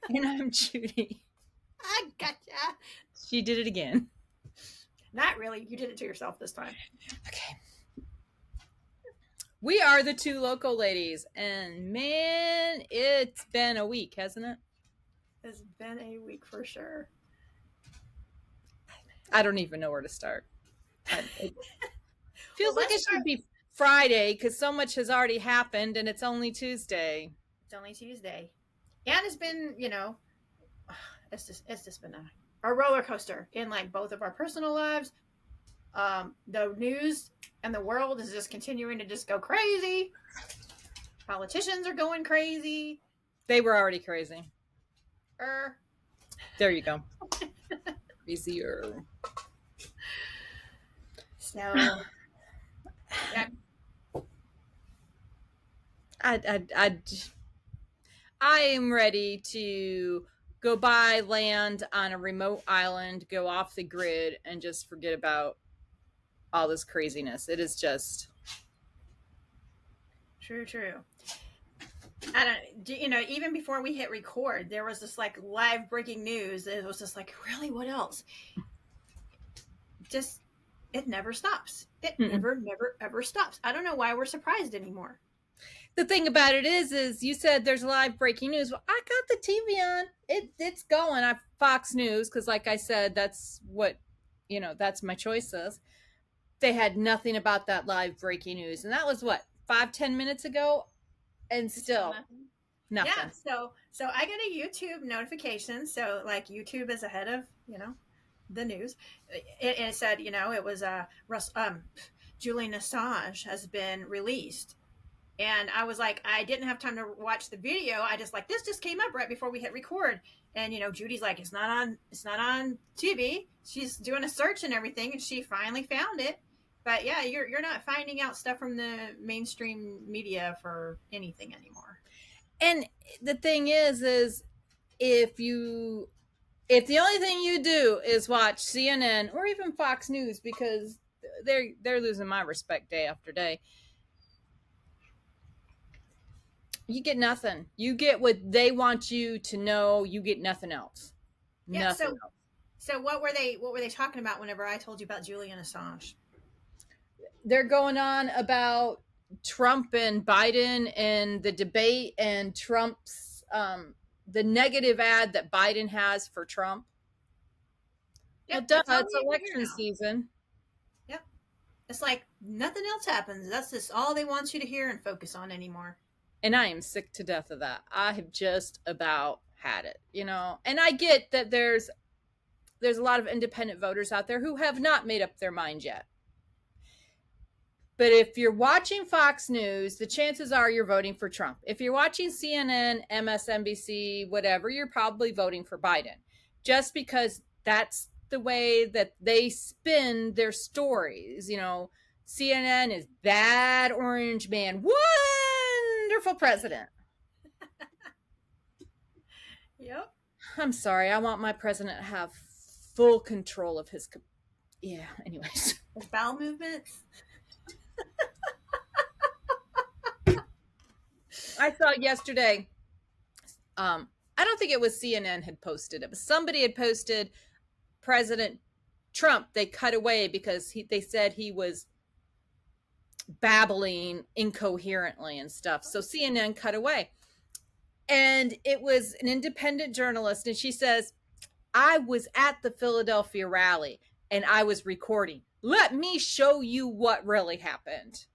And I'm Judi. I gotcha. She did it again. Not really. You did it to yourself this time. Okay. We are the two local ladies, and man, it's been a week, hasn't it? It's been a week for sure. I don't even know where to start. It Well, feels like let's it should start. be Friday because so much has already happened, and it's only Tuesday. It's only Tuesday, and it's been it's just been a roller coaster in like both of our personal lives. The news and the world is just continuing to just go crazy. Politicians are going crazy. They were already crazy. Er, There you go. Crazier. so yeah, I I am ready to go buy land on a remote island, go off the grid, and just forget about all this craziness. It is just true. I don't, even before we hit record, there was this like live breaking news. It was just like, really, what else? Just, it never stops. It never, ever stops. I don't know why we're surprised anymore. the thing about it is you said there's live breaking news. Well, I got the TV on. It's going. I Fox News because, like I said, that's what that's my choices. They had nothing about that live breaking news, and that was what 5-10 minutes ago, and It's still still nothing. Yeah. nothing. So I got a YouTube notification. So like YouTube is ahead of, the news. It said, it was Julian Assange has been released. And I was like, I didn't have time to watch the video. I just like, this just came up right before we hit record. And Judy's like, it's not on TV. She's doing a search and everything, and she finally found it. But yeah, you're not finding out stuff from the mainstream media for anything anymore. And the thing is if you if the only thing you do is watch CNN or even Fox News because they're losing my respect day after day, you get nothing. You get what they want you to know. You get nothing else. Yeah. Nothing else. So what were they talking about whenever I told you about Julian Assange? They're going on about Trump and Biden and the debate and Trump's the negative ad that Biden has for Trump. Well, Yep, duh, that's all it's we ever hear election now. season. Yep. It's like nothing else happens. That's just all they want you to hear and focus on anymore. And I am sick to death of that. I have just about had it. And I get that there's a lot of independent voters out there who have not made up their mind yet. But if you're watching Fox News, the chances are you're voting for Trump. If you're watching CNN, MSNBC, whatever, you're probably voting for Biden. Just because that's the way that they spin their stories. CNN is bad orange man, wonderful president. Yep. I'm sorry. I want my president to have full control of his. Yeah. Anyways, His bowel movements. I saw yesterday. I don't think it was CNN had posted it, but somebody had posted President Trump. They cut away because they said he was babbling incoherently and stuff. So CNN cut away. And it was an independent journalist, and she says, I was at the Philadelphia rally and I was recording. Let me show you what really happened.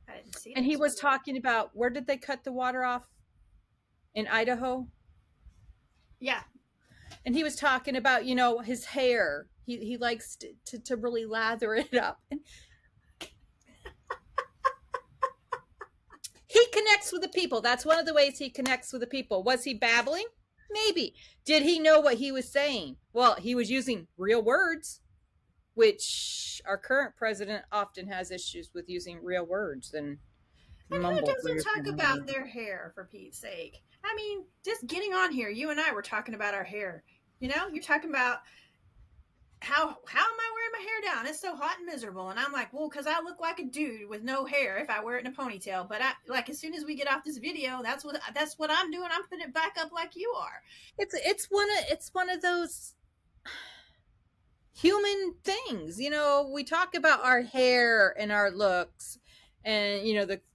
I didn't see And that he was story. talking about where did they cut the water off? In Idaho. Yeah. And he was talking about, his hair. He likes to really lather it up. And he connects with the people. That's one of the ways he connects with the people. Was he babbling? Maybe. Did he know what he was saying? Well, he was using real words, which our current president often has issues with using real words and And who mumble. doesn't talk about their hair, for Pete's sake? I mean, just getting on here, you and I were talking about our hair. You're talking about how am I wearing my hair down? It's so hot and miserable. And I'm like, well, because I look like a dude with no hair if I wear it in a ponytail. But I like as soon as we get off this video, that's what I'm doing. I'm putting it back up like you are. It's one of those human things. We talk about our hair and our looks, and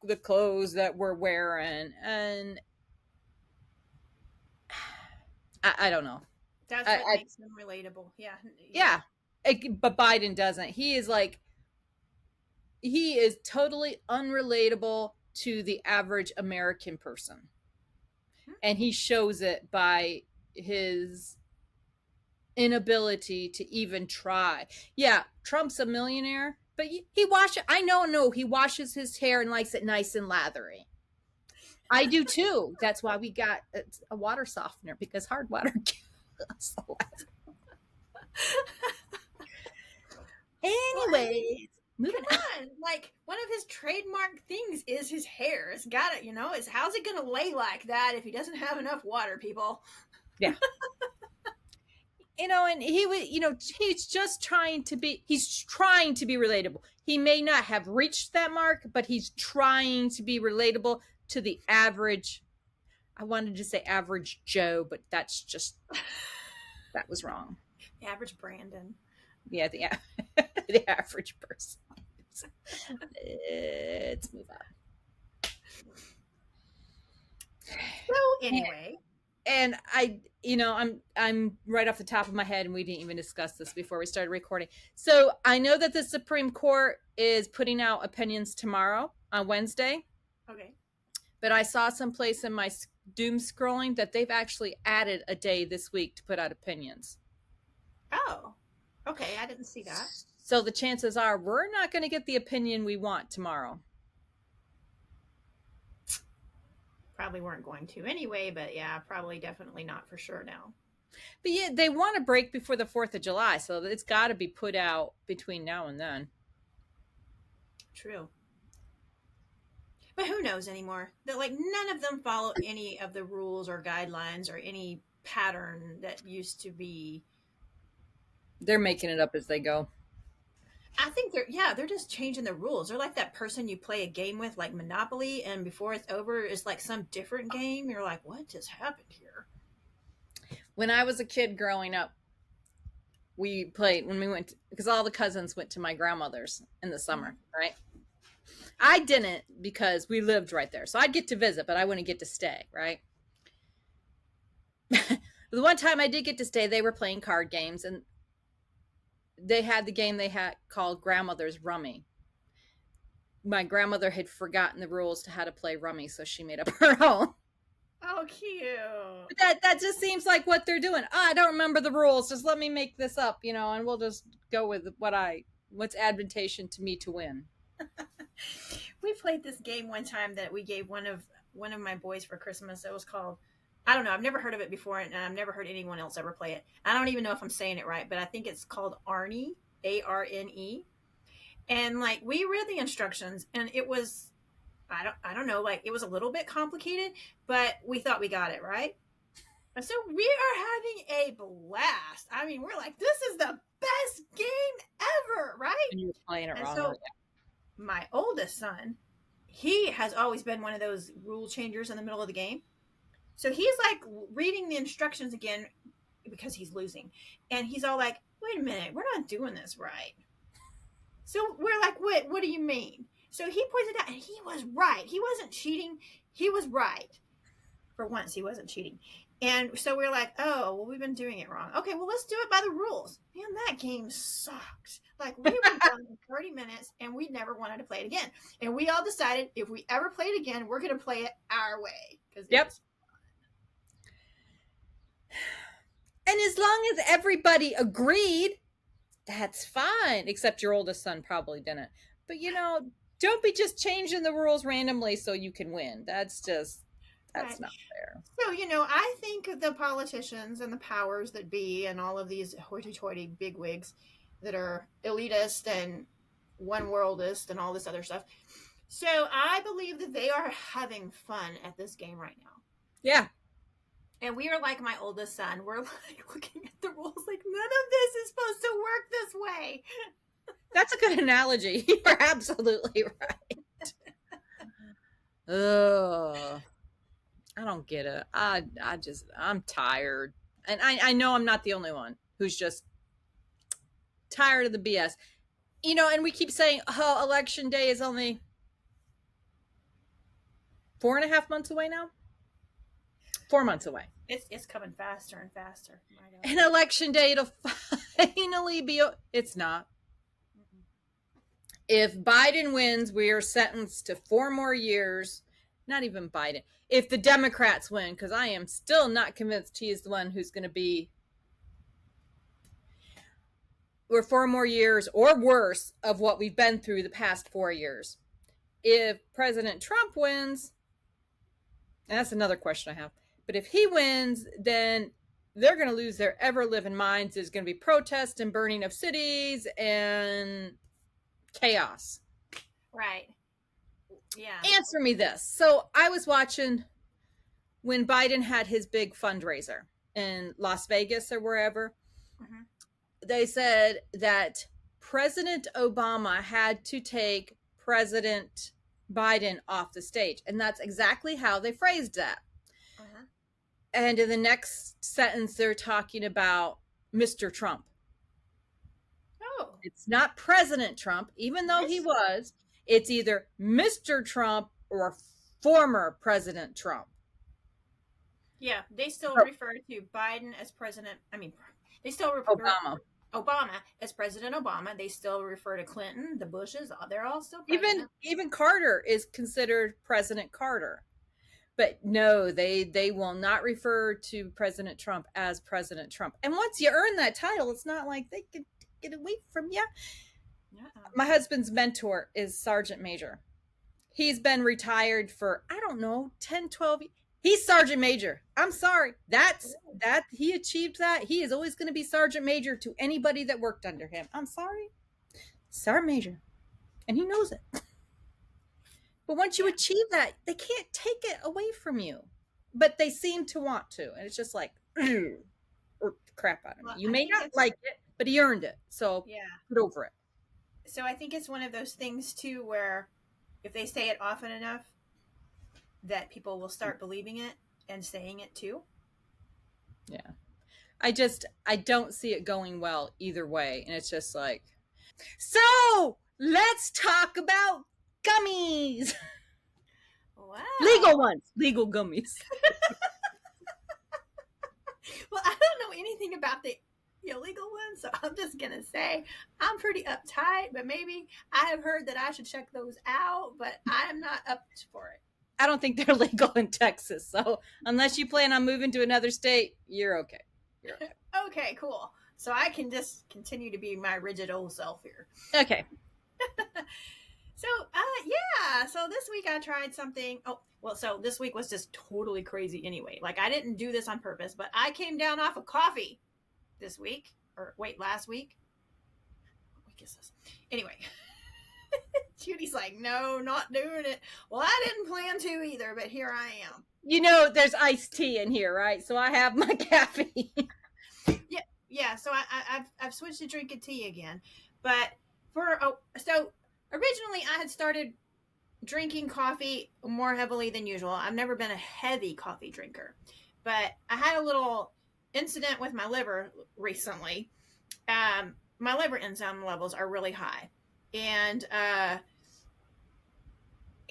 the clothes that we're wearing, and I don't know. That's what I makes them relatable. Yeah, yeah. Yeah, but Biden doesn't. He is totally unrelatable to the average American person, Hmm. and he shows it by his inability to even try. Yeah, Trump's a millionaire, but he washes. I know, no, he washes his hair and likes it nice and lathery. I do too. That's why we got a water softener, because hard water kills the lather. Well, I mean, Anyways, moving on. come on. Like one of his trademark things is his hair. It's got it. Is how's it gonna lay like that if he doesn't have enough water, people? Yeah. And he was, he's trying to be relatable. He may not have reached that mark, but he's trying to be relatable to the average. I wanted to say average Joe, but that was wrong. The average Brandon. Yeah, the average person. Let's move on. So anyway, And I'm right off the top of my head, and we didn't even discuss this before we started recording. So I know that the Supreme Court is putting out opinions tomorrow on Wednesday, okay. but I saw someplace in my doom scrolling that they've actually added a day this week to put out opinions. Oh, okay. I didn't see that. So the chances are we're not going to get the opinion we want tomorrow. Probably weren't going to anyway, but yeah, probably definitely not for sure now. But yeah, they want a break before the 4th of July, so it's got to be put out between now and then. True. But who knows anymore? That like none of them follow any of the rules or guidelines or any pattern that used to be. They're making it up as they go. I think they're just changing the rules. They're like that person you play a game with, like Monopoly, and before it's over, it's like some different game. You're like, what just happened here? When I was a kid growing up, we played when we went because all the cousins went to my grandmother's in the summer, right? I didn't because we lived right there, so I'd get to visit, but I wouldn't get to stay, right? The one time I did get to stay, they were playing card games, and they had the game they had called Grandmother's Rummy. My grandmother had forgotten the rules to how to play Rummy, so she made up her own. Oh, cute. That just seems like what they're doing. I don't remember the rules. Just let me make this up, and we'll just go with what's advantageous to me to win. We played this game one time that we gave one of my boys for Christmas. It was called, I don't know, I've never heard of it before, and I've never heard anyone else ever play it. I don't even know if I'm saying it right, but I think it's called Arnie, Arne. And like we read the instructions, and it was, I don't know, like it was a little bit complicated, but we thought we got it right. And so we are having a blast. I mean, we're like, this is the best game ever, right? And you were playing it And wrong. so my oldest son, he has always been one of those rule changers in the middle of the game. So he's like reading the instructions again because he's losing. And he's all like, wait a minute, we're not doing this right. So we're like, what do you mean? So he pointed out, and he was right. He wasn't cheating. He was right. For once, he wasn't cheating. And so we're like, oh, well, we've been doing it wrong. Okay, well, let's do it by the rules. Man, that game sucked. Like, we were done in 30 minutes, and we never wanted to play it again. And we all decided if we ever play it again, we're going to play it our way. Yep. And as long as everybody agreed, that's fine. Except your oldest son probably didn't. But, don't be just changing the rules randomly so you can win. That's Right. not fair. So, I think the politicians and the powers that be and all of these hoity-toity bigwigs that are elitist and one-worldist and all this other stuff. So I believe that they are having fun at this game right now. Yeah. And we are like my oldest son. We're like looking at the rules, like none of this is supposed to work this way. That's a good analogy. You're absolutely right. Ugh. I don't get it. I'm tired. And I know I'm not the only one who's just tired of the BS. And we keep saying, oh, election day is only 4.5 months away now. 4 months away. It's coming faster and faster. And election day, it'll finally be. It's not. Mm-mm. If Biden wins, we are sentenced to 4 more years. Not even Biden. If the Democrats win, because I am still not convinced he is the one who's going to be. We're 4 more years or worse of what we've been through the past 4 years. If President Trump wins, and that's another question I have, but if he wins, then they're going to lose their ever-living minds. There's going to be protests and burning of cities and chaos. Right. Yeah. Answer me this. So I was watching when Biden had his big fundraiser in Las Vegas or wherever. Mm-hmm. They said that President Obama had to take President Biden off the stage. And that's exactly how they phrased that. Uh-huh. And in the next sentence, they're talking about Mr. Trump. Oh. It's not President Trump, even though he was. It's either Mr. Trump or former President Trump. Yeah, they still refer to Biden as president. They still refer Obama as President Obama. They still refer to Clinton, the Bushes. They're all still president. Even Carter is considered President Carter. But no, they will not refer to President Trump as President Trump. And once you earn that title, it's not like they can get away from you. My husband's mentor is Sergeant Major. He's been retired for, I don't know, 10, 12 years. He's Sergeant Major. I'm sorry. That he achieved that. He is always going to be Sergeant Major to anybody that worked under him. I'm sorry. Sergeant Major. And he knows it. But once you achieve that, they can't take it away from you. But they seem to want to. And it's just like, crap out of me. You may not like it, but he earned it. So get over it. So I think it's one of those things, too, where if they say it often enough, that people will start believing it and saying it, too. Yeah. I don't see it going well either way. And it's just like, so let's talk about gummies. Wow. Legal ones. Legal gummies. Well, I don't know anything about the illegal ones, so I'm just going to say I'm pretty uptight, but maybe I have heard that I should check those out, but I'm not up for it. I don't think they're legal in Texas, so unless you plan on moving to another state, you're okay. You're okay. Okay, cool. So I can just continue to be my rigid old self here. Okay. So this week I tried something. So this week was just totally crazy anyway. Like, I didn't do this on purpose, but I came down off of coffee this week. Last week. What week is this? Anyway. Judy's like, no, not doing it. Well, I didn't plan to either, but here I am. There's iced tea in here, right? So I have my caffeine. Yeah. So I've switched to drinking tea again, but so originally I had started drinking coffee more heavily than usual. I've never been a heavy coffee drinker, but I had a little incident with my liver recently. My liver enzyme levels are really high. And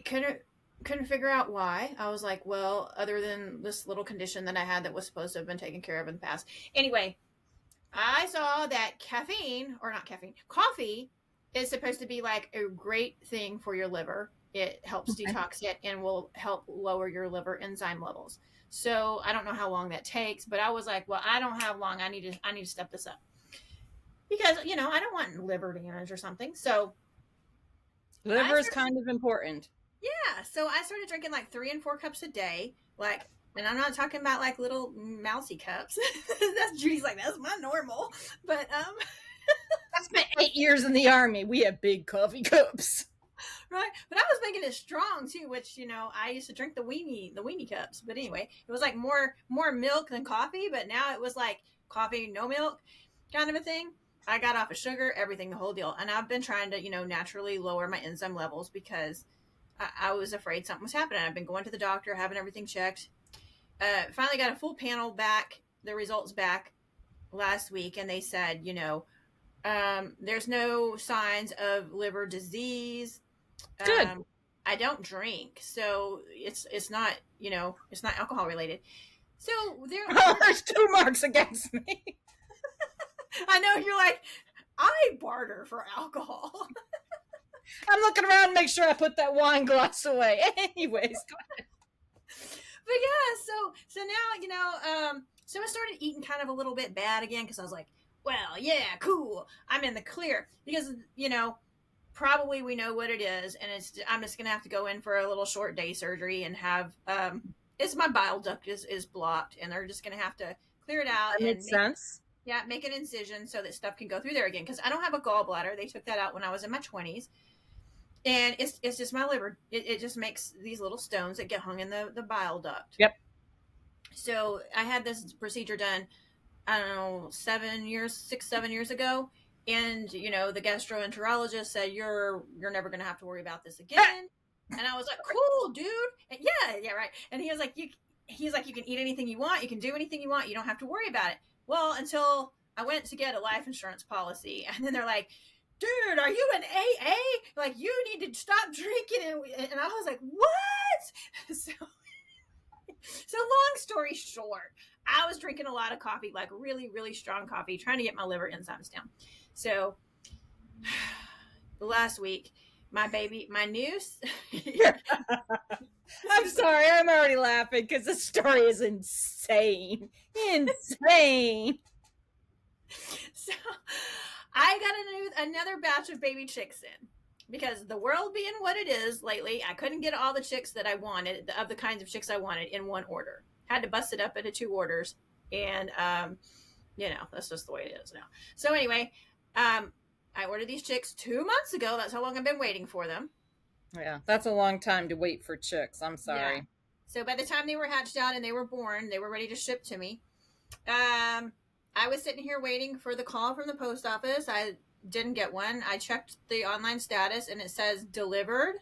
couldn't figure out why. I was like, well, other than this little condition that I had that was supposed to have been taken care of in the past. Anyway, I saw that coffee is supposed to be like a great thing for your liver. It helps detox it and will help lower your liver enzyme levels. So I don't know how long that takes, but I was like, well, I don't have long. I need to step this up. Because, I don't want liver damage or something. So liver is kind of important. Yeah. So I started drinking like 3 and 4 cups a day. And I'm not talking about like little mousy cups. That's Judy's like, that's my normal. But I spent 8 years in the Army. We had big coffee cups. Right? But I was making it strong too, which I used to drink the weenie cups. But anyway, it was like more milk than coffee. But now it was like coffee, no milk, kind of a thing. I got off of sugar, everything, the whole deal, and I've been trying to naturally lower my enzyme levels because I was afraid something was happening. I've been going to the doctor, having everything checked. Finally got a full panel back, the results back last week, and they said, there's no signs of liver disease. Good. I don't drink, so it's not it's not alcohol related. So Oh, there's 2 marks against me. I know you're like, I barter for alcohol. I'm looking around to make sure I put that wine glass away. Anyways, go ahead. But yeah, so now so I started eating kind of a little bit bad again because I was like, well, yeah, cool, I'm in the clear because probably we know what it is, and I'm just gonna have to go in for a little short day surgery and have it's my bile duct is blocked, and they're just gonna have to clear it out That and makes sense. make an incision so that stuff can go through there again because I don't have a gallbladder. They took that out when I was in my 20s, and it's just my liver. It just makes these little stones that get hung in the bile duct. Yep. So I had this procedure done, I don't know, 6-7 years ago, and the gastroenterologist said you're never going to have to worry about this again. And I was like, cool, dude. And yeah, right. And he was like, you can eat anything you want, you can do anything you want, you don't have to worry about it. Well, until I went to get a life insurance policy, and then they're like, dude, are you an AA? Like, you need to stop drinking. And I was like, what? So long story short, I was drinking a lot of coffee, like really, really strong coffee, trying to get my liver enzymes down. So last week, my niece. I'm sorry, I'm already laughing because the story is insane. Insane. So I got another batch of baby chicks in because the world being what it is lately, I couldn't get all the chicks that I wanted, of the kinds of chicks I wanted, in one order. Had to bust it up into 2 orders, and that's just the way it is now. So anyway, I ordered these chicks 2 months ago. That's how long I've been waiting for them. Yeah, that's a long time to wait for chicks. I'm sorry. Yeah. So by the time they were hatched out and they were born, they were ready to ship to me. I was sitting here waiting for the call from the post office. I didn't get one. I checked the online status and it says delivered,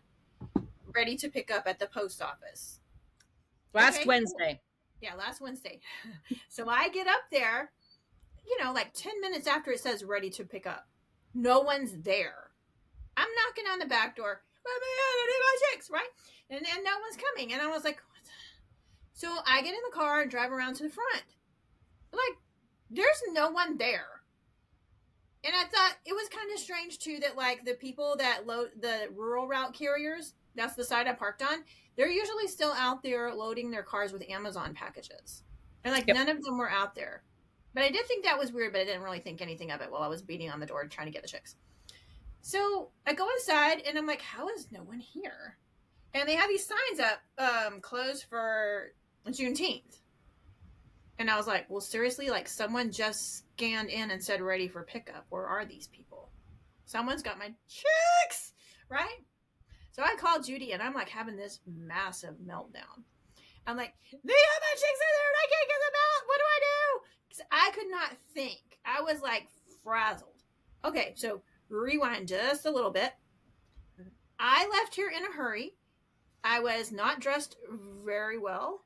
ready to pick up at the post office. Last Wednesday. Yeah, last Wednesday. So I get up there, like 10 minutes after it says ready to pick up. No one's there. I'm knocking on the back door. Let me in, I need my chicks, right? And no one's coming. And I was like, what? So I get in the car and drive around to the front. Like, there's no one there. And I thought it was kind of strange too that like the people that load the rural route carriers, that's the side I parked on, they're usually still out there loading their cars with Amazon packages. And like none of them were out there. But I did think that was weird, but I didn't really think anything of it while I was beating on the door trying to get the chicks. So I go inside and I'm like, how is no one here? And they have these signs up, closed for Juneteenth. And I was like, well, seriously, like someone just scanned in and said ready for pickup. Where are these people? Someone's got my chicks, right? So I called Judi and I'm like having this massive meltdown. I'm like, they have my chicks in there and I can't get them out. What do I do? Because I could not think. I was like frazzled. Okay, so rewind just a little bit. I left here in a hurry. I was not dressed very well.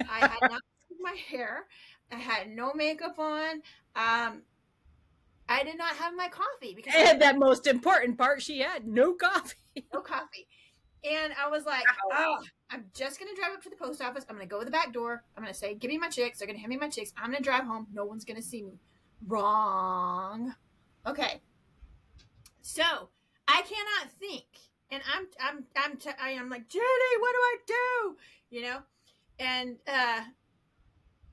I had not my hair. I had no makeup on. I did not have my coffee because and that most important part, she had no coffee. No coffee. And I was like, oh, I'm just going to drive up to the post office. I'm going to go to the back door. I'm going to say, give me my chicks. They're going to hand me my chicks. I'm going to drive home. No one's going to see me. Wrong. Okay. So I cannot think. And I'm like, Judi, what do I do? And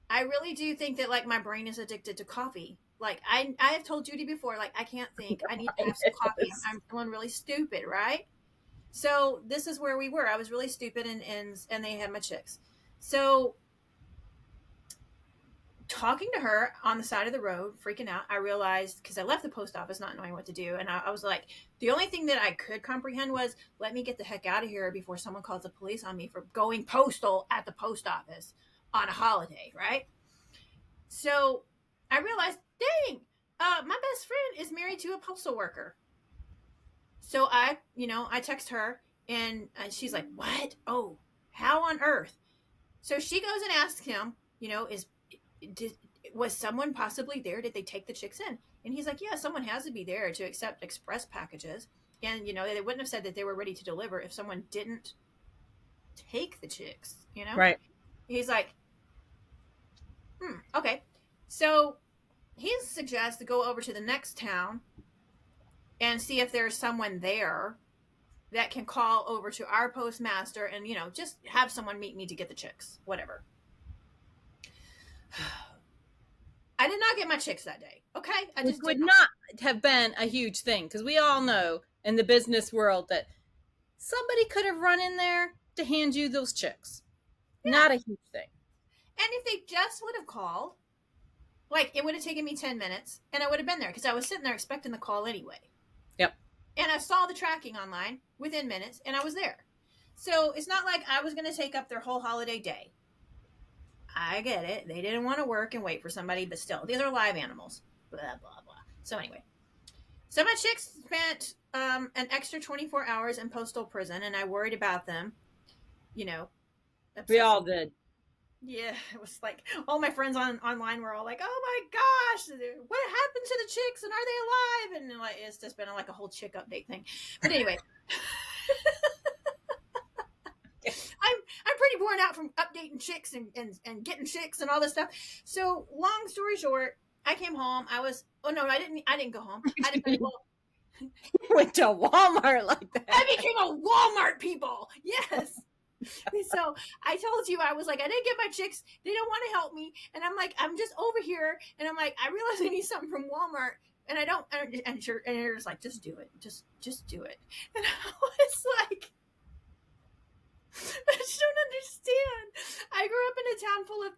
I really do think that like my brain is addicted to coffee. Like I have told Judi before, like I can't think. I need to have some coffee. I'm feeling really stupid, right? So this is where we were. I was really stupid and they had my chicks. So talking to her on the side of the road, freaking out. I realized, because I left the post office not knowing what to do, and I was like, the only thing that I could comprehend was, let me get the heck out of here before someone calls the police on me for going postal at the post office on a holiday, right? So I realized, dang, my best friend is married to a postal worker. So I text her, and she's like, what? Oh, how on earth? So she goes and asks him, was someone possibly there? Did they take the chicks in? And he's like, yeah, someone has to be there to accept express packages. And, they wouldn't have said that they were ready to deliver if someone didn't take the chicks, Right. He's like, okay. So he suggests to go over to the next town and see if there's someone there that can call over to our postmaster and, just have someone meet me to get the chicks, whatever. I did not get my chicks that day. Okay. It would not have been a huge thing, because we all know in the business world that somebody could have run in there to hand you those chicks. Yeah. Not a huge thing. And if they just would have called, like, it would have taken me 10 minutes and I would have been there, because I was sitting there expecting the call anyway. Yep. And I saw the tracking online within minutes and I was there. So it's not like I was going to take up their whole holiday day. I get it. They didn't want to work and wait for somebody, but still, these are live animals. Blah, blah, blah. So anyway, so my chicks spent an extra 24 hours in postal prison, and I worried about them, We all did. Yeah, it was like all my friends online were all like, "Oh my gosh, what happened to the chicks, and are they alive?" And like, it's just been like a whole chick update thing. But anyway, I'm pretty worn out from updating chicks and getting chicks and all this stuff. So long story short, I came home. I didn't go home. I didn't go home. Went to Walmart like that. I became a Walmart people. Yes. So I told you, I was like, I didn't get my chicks. They don't want to help me. And I'm like, I'm just over here. And I'm like, I realize I need something from Walmart. And I don't, and you're just like, just do it. Just do it. And I was like, but you don't understand. I grew up in a town full of,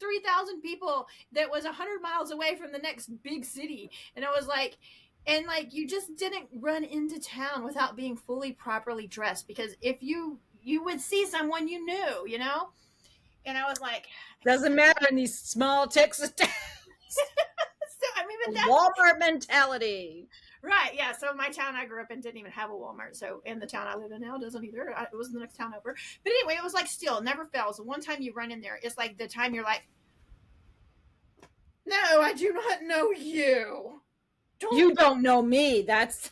3,000 people that was 100 miles away from the next big city. And I was like, you just didn't run into town without being fully properly dressed, because if you would see someone you knew, and I was like, doesn't matter in these small Texas towns. So, but that's Walmart mentality. Right. Yeah. So my town I grew up in didn't even have a Walmart. So, and the town I live in now doesn't either. It was the next town over. But anyway, it was like, still never fails. One time you run in there, it's like the time you're like, no, I do not know you. You don't know me. That's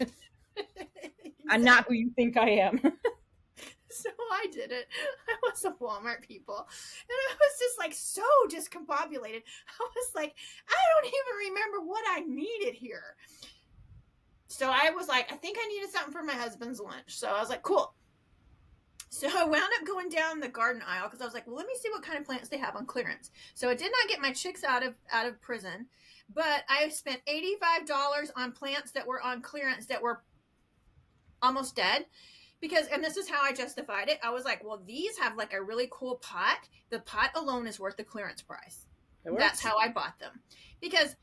I'm not who you think I am. So I did it. I was a Walmart people. And I was just like so discombobulated. I was like, I don't even remember what I needed here. So I was like, I think I needed something for my husband's lunch. So I was like, cool. So I wound up going down the garden aisle, because I was like, well, let me see what kind of plants they have on clearance. So I did not get my chicks out of prison, but I spent $85 on plants that were on clearance that were almost dead. Because, and this is how I justified it. I was like, well, these have like a really cool pot. The pot alone is worth the clearance price. That's how I bought them. Because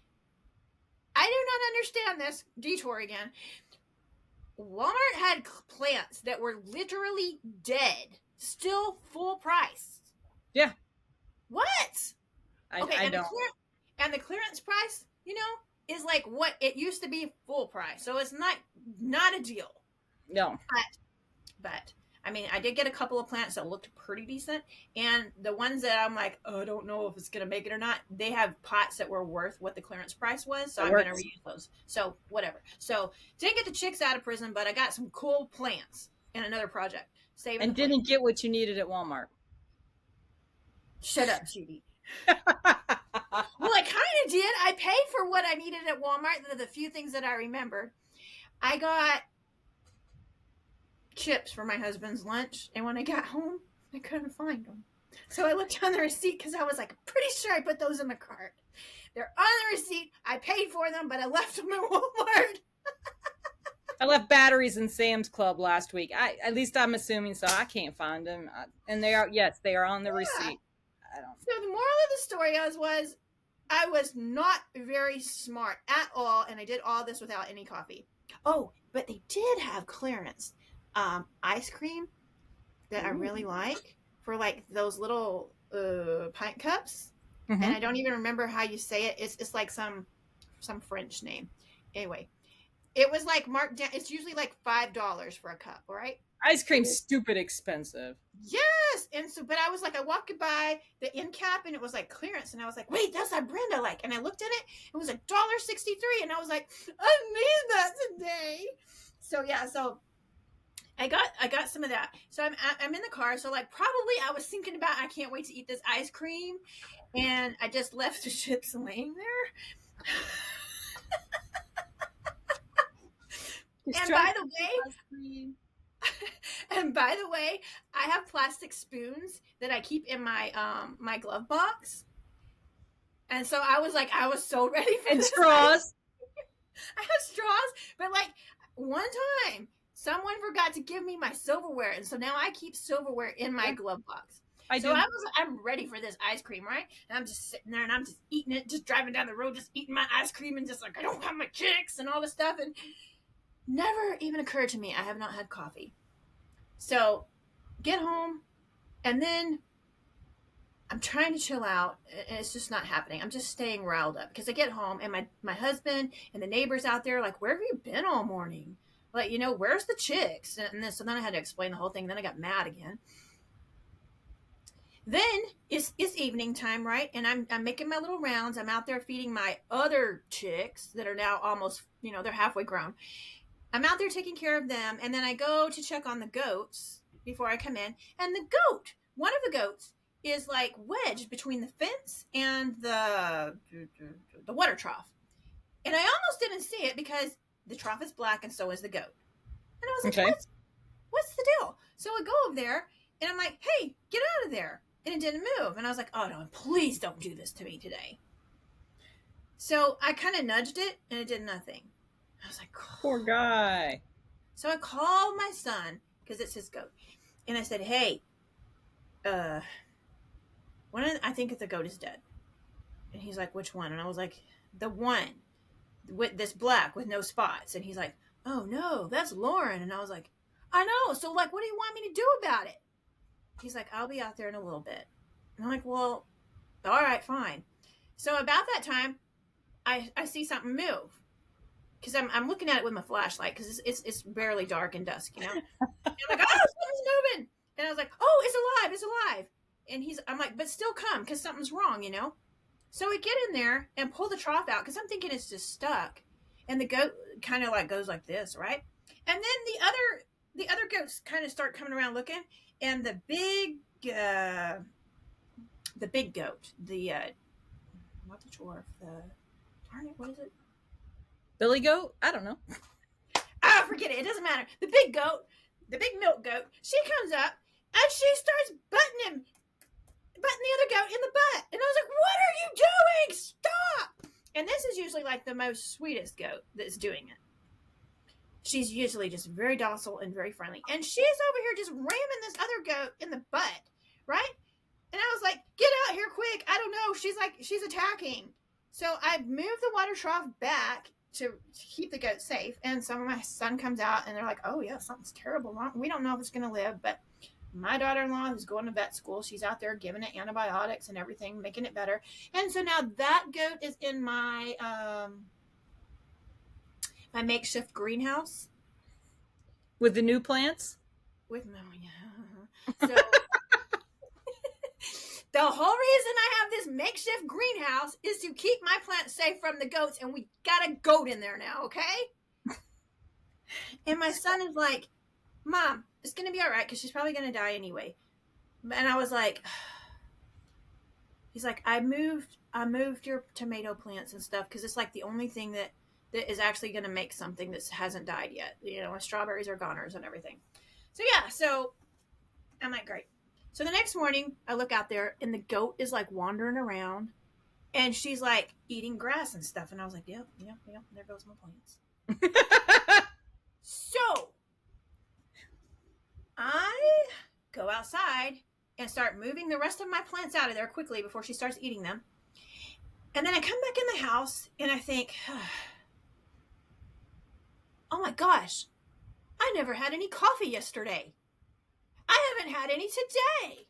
I do not understand this. Detour again. Walmart had plants that were literally dead, still full price. Yeah. What? Okay, I don't. And the clearance price, is like what it used to be full price. So it's not a deal. No. But I did get a couple of plants that looked pretty decent, and the ones that I'm like, oh, I don't know if it's gonna make it or not, they have pots that were worth what the clearance price was, so I'm gonna reuse those. So whatever. So didn't get the chicks out of prison, but I got some cool plants in another project. And didn't get what you needed at Walmart. Shut up, Judi. Well, I kind of did. I paid for what I needed at Walmart. The few things that I remembered, I got chips for my husband's lunch, and when I got home, I couldn't find them. So I looked on the receipt, because I was like, pretty sure I put those in the cart. They're on the receipt. I paid for them, but I left them at Walmart. I left batteries in Sam's Club last week. At least I'm assuming so. I can't find them, and they are on the receipt. I don't. So the moral of the story was I was not very smart at all, and I did all this without any coffee. Oh, but they did have clearance ice cream that I really like for like those little pint cups. And I don't even remember how you say it. It's like some French name. Anyway, it was like marked down. It's usually like $5 for a cup, all right? Ice cream's stupid expensive. Yes. And so, but I was like, I walked by the end cap and it was like clearance. And I was like, wait, that's that brand I like. And I looked at it, it was $1.63. And I was like, I need that today. So yeah, so I got some of that. So I'm in the car. So like probably I was thinking about I can't wait to eat this ice cream, and I just left the chips laying there. And by the way, and by the way, I have plastic spoons that I keep in my my glove box. And so I was so ready for and this. straws. I have straws, but like one time someone forgot to give me my silverware, and so now I keep silverware in my glove box. I'm ready for this ice cream, right? And I'm just sitting there and I'm just eating it, just driving down the road, just eating my ice cream, and just like I don't have my chicks and all this stuff, and never even occurred to me I have not had coffee. So get home, and then I'm trying to chill out, and it's just not happening. I'm just staying riled up because I get home and my husband and the neighbors out there like, where have you been all morning? Like, you know, where's the chicks? And then, so then I had to explain the whole thing. Then I got mad again. Then it's evening time, right? And I'm making my little rounds. I'm out there feeding my other chicks that are now almost, you know, they're halfway grown. I'm out there taking care of them, and then I go to check on the goats before I come in. And one of the goats, is like wedged between the fence and the water trough. And I almost didn't see it because the trough is black and so is the goat. And I was like, okay. What's the deal? So I go over there and I'm like, hey, get out of there. And it didn't move. And I was like, oh no, please don't do this to me today. So I kind of nudged it and it did nothing. I was like, oh. Poor guy. So I called my son because it's his goat. And I said, hey, I think the goat is dead. And he's like, which one? And I was like, the one with this black with no spots. And he's like, oh no, that's Lauren. And I was like, I know. So like, what do you want me to do about it? He's like, I'll be out there in a little bit. And I'm like, well, all right, fine. So about that time, I see something move. Because I'm looking at it with my flashlight because it's barely dark and dusk, you know? And I'm like, oh, something's moving. And I was like, oh, it's alive. And I'm like, but still come because something's wrong, you know? So we get in there and pull the trough out because I'm thinking it's just stuck. And the goat kind of like goes like this, right? And then the other goats kind of start coming around looking, and the big goat, not the dwarf, what is it? Billy goat? I don't know. Ah, forget it. It doesn't matter. The big goat, the big milk goat, she comes up and she starts butting the other goat in the butt. And I was like, what are you doing? Stop! And this is usually like the most sweetest goat that's doing it. She's usually just very docile and very friendly. And she's over here just ramming this other goat in the butt, right? And I was like, get out here quick. I don't know. She's attacking. So I moved the water trough back to keep the goat safe. And so my son comes out and they're like, oh yeah, something's terrible wrong. We don't know if it's going to live, but my daughter-in-law who's going to vet school, she's out there giving it antibiotics and everything, making it better. And so now that goat is in my my makeshift greenhouse with the new plants. So the whole reason I have this makeshift greenhouse is to keep my plants safe from the goats, and we got a goat in there now, okay? And my son is like, Mom, it's gonna be all right because she's probably gonna die anyway. And I was like, he's like, I moved your tomato plants and stuff because it's like the only thing that is actually gonna make something that hasn't died yet. You know, strawberries are goners and everything. So yeah, so I'm like, great. So the next morning I look out there and the goat is like wandering around and she's like eating grass and stuff. And I was like, yep, there goes my plants. So I go outside and start moving the rest of my plants out of there quickly before she starts eating them. And then I come back in the house and I think, oh my gosh, I never had any coffee yesterday. I haven't had any today.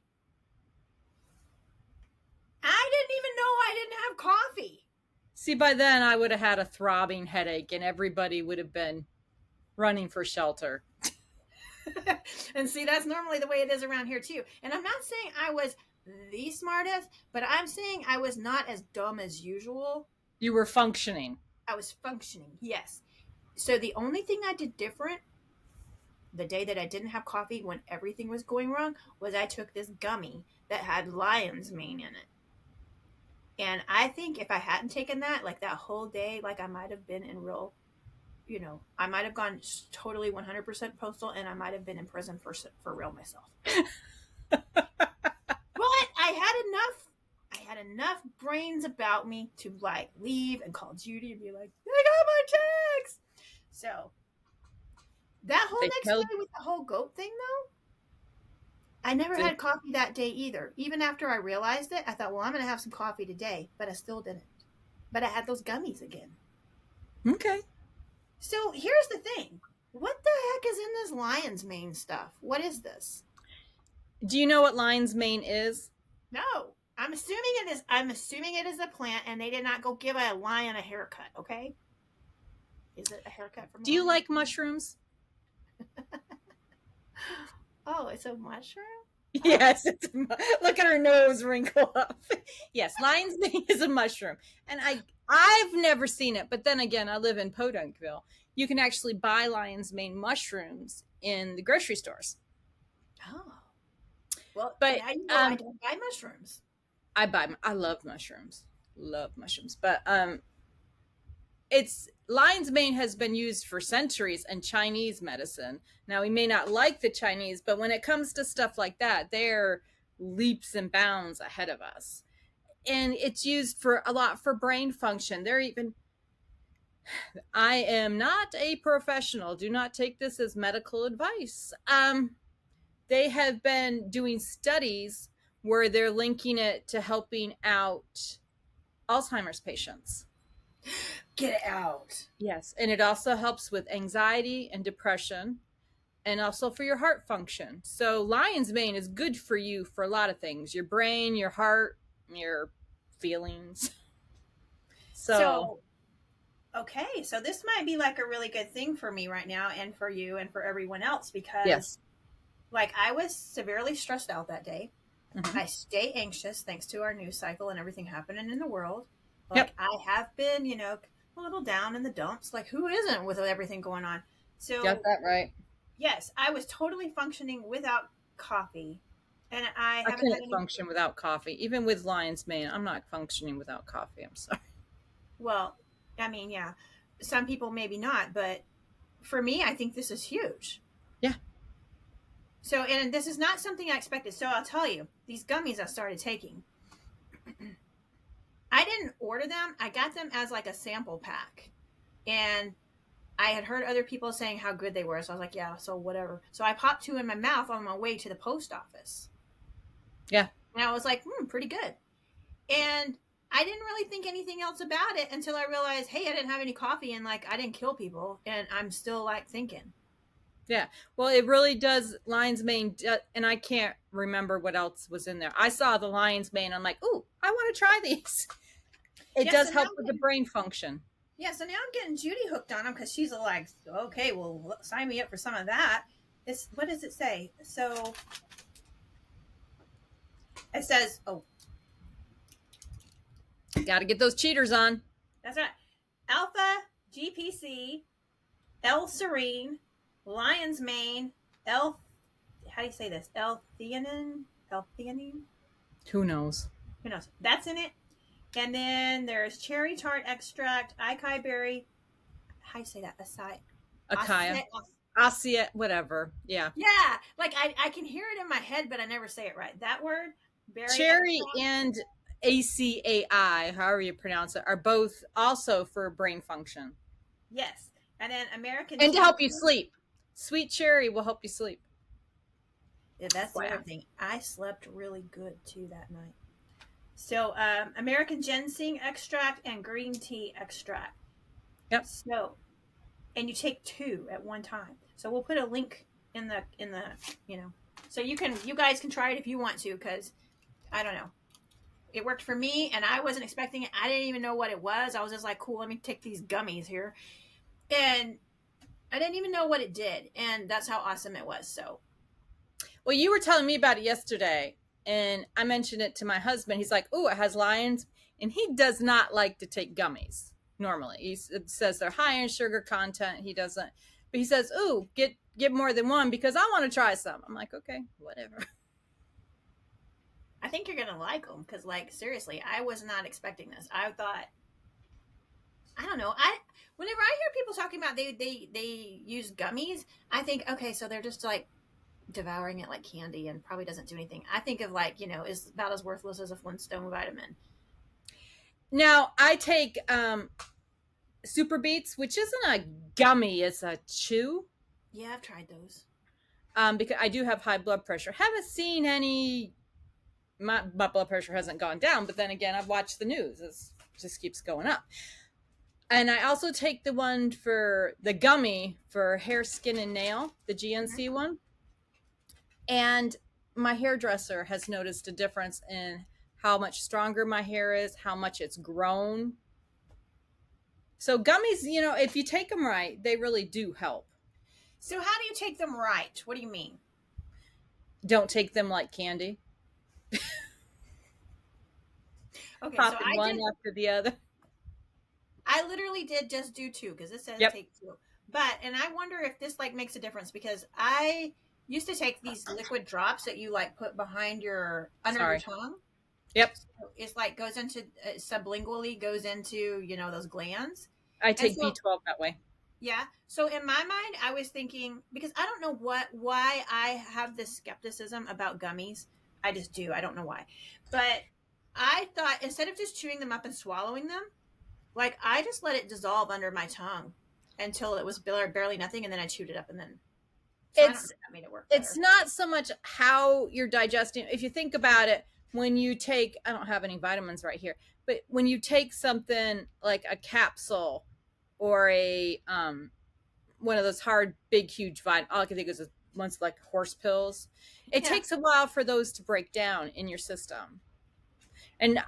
I didn't even know I didn't have coffee. See, by then I would have had a throbbing headache and everybody would have been running for shelter. And see, that's normally the way it is around here too. And I'm not saying I was the smartest, but I'm saying I was not as dumb as usual. You were functioning. I was functioning, yes. So the only thing I did different the day that I didn't have coffee when everything was going wrong was I took this gummy that had lion's mane in it. And I think if I hadn't taken that, like that whole day, like I might have been in real, I might have gone totally 100% postal and I might have been in prison for real myself. But I had enough brains about me to like leave and call Judi and be like, I got my checks. So that whole next day with the whole goat thing though, I never had coffee that day either. Even after I realized it, I thought, well, I'm going to have some coffee today, but I still didn't. But I had those gummies again. Okay. So here's the thing. What the heck is in this lion's mane stuff? What is this? Do you know what lion's mane is? No. I'm assuming it is a plant and they did not go give a lion a haircut, okay? Is it a haircut from a Do you lion? like mushrooms? Oh, it's a mushroom? Yes, look at her nose wrinkle up. Yes, lion's mane is a mushroom, and I've never seen it. But then again, I live in Podunkville. You can actually buy lion's mane mushrooms in the grocery stores. Oh, well, but now you know I don't buy mushrooms. I love mushrooms, but it's lion's mane has been used for centuries in Chinese medicine. Now, we may not like the Chinese, but when it comes to stuff like that, they're leaps and bounds ahead of us. And it's used for a lot for brain function. They're even, I am not a professional. Do not take this as medical advice. They have been doing studies where they're linking it to helping out Alzheimer's patients. Get it out. Yes, and it also helps with anxiety and depression and also for your heart function. So lion's mane is good for you for a lot of things. Your brain, your heart, your feelings. So okay, so this might be like a really good thing for me right now and for you and for everyone else because yes. Like I was severely stressed out that day. Mm-hmm. I stay anxious thanks to our news cycle and everything happening in the world. Like I have been, a little down in the dumps. Like who isn't with everything going on? So got that right. Yes, I was totally functioning without coffee. And I haven't can't had any function without coffee. Even with lion's mane, I'm not functioning without coffee. I'm sorry. Well, I mean, yeah. Some people maybe not, but for me, I think this is huge. Yeah. So, and this is not something I expected. So I'll tell you, these gummies I started taking, I didn't order them. I got them as like a sample pack. And I had heard other people saying how good they were. So I was like, yeah, so whatever. So I popped two in my mouth on my way to the post office. Yeah. And I was like, pretty good. And I didn't really think anything else about it until I realized, hey, I didn't have any coffee and like I didn't kill people. And I'm still like thinking. Yeah. Well, it really does. Lion's mane, and I can't remember what else was in there. I saw the lion's mane. I'm like, ooh, I want to try these. It does help with the brain function. Yeah, so now I'm getting Judi hooked on them because she's like, okay, well, sign me up for some of that. What does it say? So it says, got to get those cheaters on. That's right. Alpha, GPC, L-serine, lion's mane, how do you say this? L-theanine? Who knows? That's in it. And then there's cherry tart extract, acai berry. How do you say that? Acai, whatever. Yeah. Yeah. Like I can hear it in my head, but I never say it right. That word, berry cherry extract. and ACAI, however you pronounce it, are both also for brain function. Yes. And then American and to help you sleep. Sweet cherry will help you sleep. Yeah, that's the other thing. I slept really good too that night. So, American ginseng extract and green tea extract. Yep. So, and you take two at one time. So we'll put a link in the you know, so you guys can try it if you want to, because I don't know, it worked for me, and I wasn't expecting it. I didn't even know what it was. I was just like, cool, let me take these gummies here, and I didn't even know what it did, and that's how awesome it was. So Well, you were telling me about it yesterday, and I mentioned it to my husband. He's like, "Oh, it has lions," and he does not like to take gummies normally. It says they're high in sugar content. He doesn't, but he says, "Ooh, get more than one because I want to try some." I'm like, "Okay, whatever." I think you're gonna like them, because like seriously, I was not expecting this. I thought, I don't know. I Whenever I hear people talking about they use gummies, I think, okay, so they're just like devouring it like candy and probably doesn't do anything. I think of like, is about as worthless as a Flintstone vitamin. Now I take Super Beats, which isn't a gummy; it's a chew. Yeah, I've tried those. Because I do have high blood pressure. Haven't seen any. My blood pressure hasn't gone down, but then again, I've watched the news. It just keeps going up. And I also take the one for the gummy for hair, skin, and nail, the GNC one. And my hairdresser has noticed a difference in how much stronger my hair is, how much it's grown. So gummies, if you take them right, they really do help. So how do you take them right? What do you mean? Don't take them like candy. Okay, so Popping one after the other. I literally did just do two, because it says Yep. take two. And I wonder if this like makes a difference, because I used to take these liquid drops that you like put behind your under your Sorry. tongue. Yep. So it's like goes into sublingually, goes into those glands. I And take so B12 that way. yeah, so in my mind, I was thinking, because I don't know why I have this skepticism about gummies. I just do. I don't know why, but I thought instead of just chewing them up and swallowing them, like I just let it dissolve under my tongue until it was barely nothing, and then I chewed it up, and then I don't It's think that made it work it's better. not so much how you're digesting. If you think about it, when you take, I don't have any vitamins right here, but when you take something like a capsule or a one of those hard, big, huge vitamins, all I can think is ones like horse pills. It Yeah. takes a while for those to break down in your system, and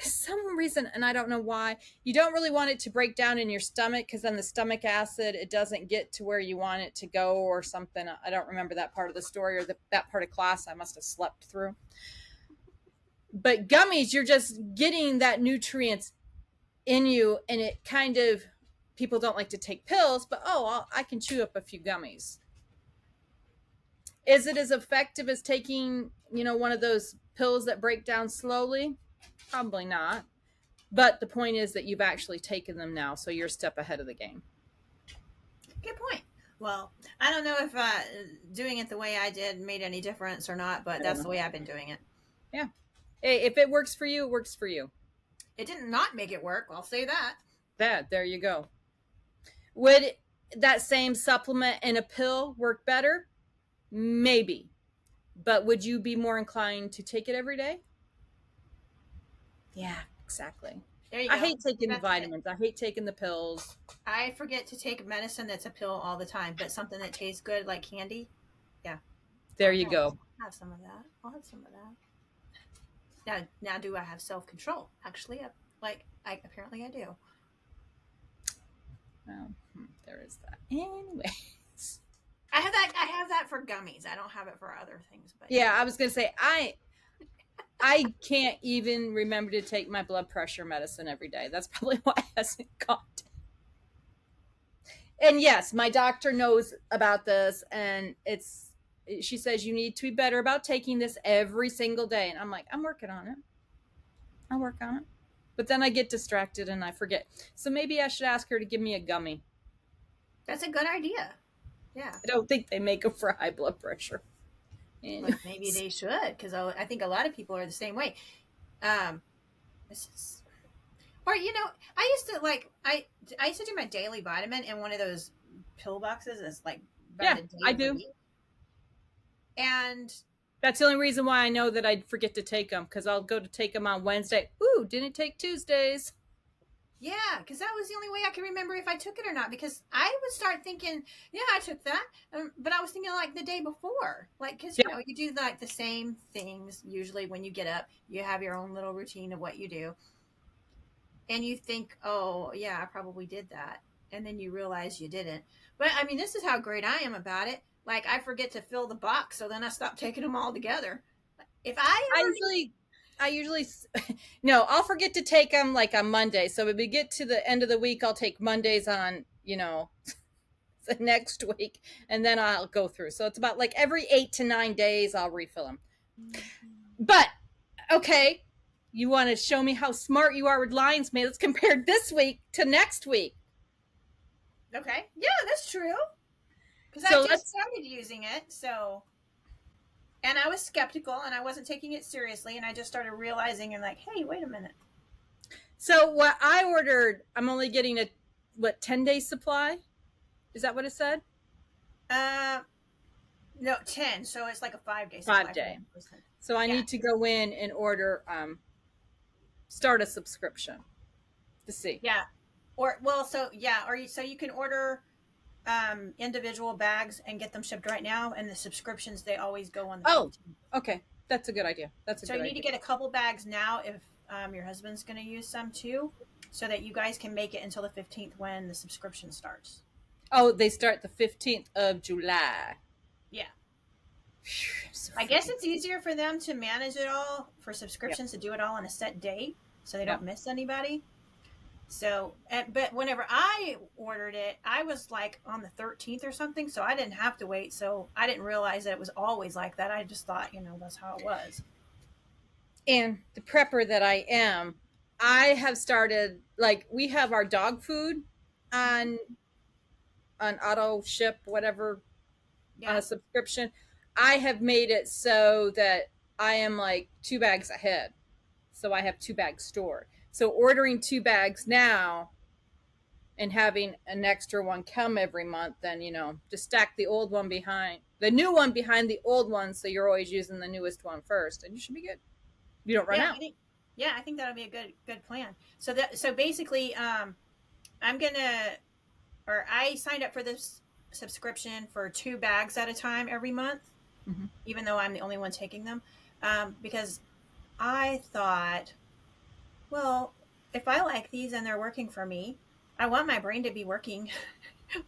some reason, and I don't know why, you don't really want it to break down in your stomach, because then the stomach acid, it doesn't get to where you want it to go or something. I don't remember that part of the story, or that part of class I must have slept through. But gummies, you're just getting that nutrients in you, and it kind of, people don't like to take pills, but I can chew up a few gummies. Is it as effective as taking, one of those pills that break down slowly? Probably not. But the point is that you've actually taken them now, so you're a step ahead of the game. Good point. Well, I don't know if doing it the way I did made any difference or not, but that's the way I've been doing it. Yeah. Hey, if it works for you, it works for you. It did not make it work. I'll say that. There you go. Would that same supplement in a pill work better? Maybe. But would you be more inclined to take it every day? Yeah, exactly. There you I go. hate taking the That's vitamins. I hate taking the pills. I forget to take medicine that's a pill all the time, but something that tastes good like candy. Yeah. There you go. I'll have some of that. I'll have some of that. Now, do I have self control? Actually, apparently I do. Well, there is that. Anyways. I have that for gummies. I don't have it for other things. But Yeah, I was gonna say I can't even remember to take my blood pressure medicine every day. That's probably why it hasn't gone down. And yes, my doctor knows about this, and she says you need to be better about taking this every single day. And I'm like, I'm working on it. I'll work on it. But then I get distracted and I forget. So maybe I should ask her to give me a gummy. that's a good idea. Yeah. I don't think they make them for high blood pressure. But maybe they should, because I think a lot of people are the same way. This is, or I used to I used to do my daily vitamin in one of those pill boxes. That's like yeah, I do. and That's the only reason why I know that I'd forget to take them, because I'll go to take them on Wednesday. Ooh, didn't take Tuesdays. Yeah, because that was the only way I could remember if I took it or not. Because I would start thinking, yeah, I took that, but I was thinking like the day before, like because Yep. you do like the same things usually when you get up. You have your own little routine of what you do, and you think, oh yeah, I probably did that, and then you realize you didn't. But I mean, this is how great I am about it. Like I forget to fill the box, so then I stop taking them all together. If I I ever usually, I usually, no, I'll forget to take them like on Monday. So if we get to the end of the week, I'll take Mondays on, the next week, and then I'll go through. So it's about like every 8 to 9 days, I'll refill them. But okay, you want to show me how smart you are with lion's mane? Let's compare this week to next week. okay, yeah, that's true. Because I So just let's. started using it, so and I was skeptical and I wasn't taking it seriously, and I just started realizing and like, hey, wait a minute. So what I ordered, I'm only getting a 10 day supply. Is that what it said? Uh, no, 10. So it's like a 5 day Five supply for day. one person. So I Yeah, need to go in and order, start a subscription to see. yeah. Or well, so yeah, or so you can order individual bags and get them shipped right now, and the subscriptions they always go on the Oh, 15th. okay. That's a good idea. That's a So good you need to idea. get a couple bags now if your husband's going to use some too, so that you guys can make it until the 15th when the subscription starts. Oh, they start the 15th of July. Yeah. Phew, I'm so I guess freaking. it's easier for them to manage it all for Yep. subscriptions to do it all on a set date so they Yep. don't miss anybody. So, but whenever I ordered it, I was like on the 13th or something, so I didn't have to wait. So I didn't realize that it was always like that. I just thought, that's how it was. And the prepper that I am, I have started, like, we have our dog food Mm-hmm. on auto ship, whatever, on Yeah. a subscription. I have made it so that I am like 2 bags ahead. So I have 2 bags stored. So ordering 2 bags now and having an extra one come every month, then, just stack the old one behind the new one behind the old one. So you're always using the newest one first, and you should be good. You don't run Yeah. out. I think that'll be a good plan. So basically, I'm gonna, or I signed up for this subscription for 2 bags at a time every month, Mm-hmm. even though I'm the only one taking them, because I thought, well, if I like these and they're working for me, I want my brain to be working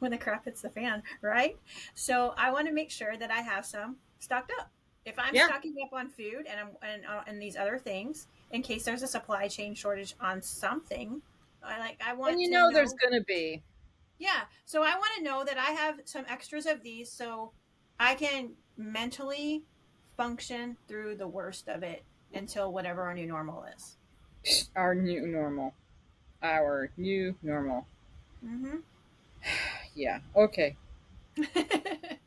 when the crap hits the fan, right? So I want to make sure that I have some stocked up. If I'm Yeah. stocking up on food and these other things, in case there's a supply chain shortage on something, I And want to there's know. going to be. Yeah, so I want to know that I have some extras of these, so I can mentally function through the worst of it until whatever our new normal is. Our new normal. Our new normal. Mm-hmm. Yeah. Okay. I,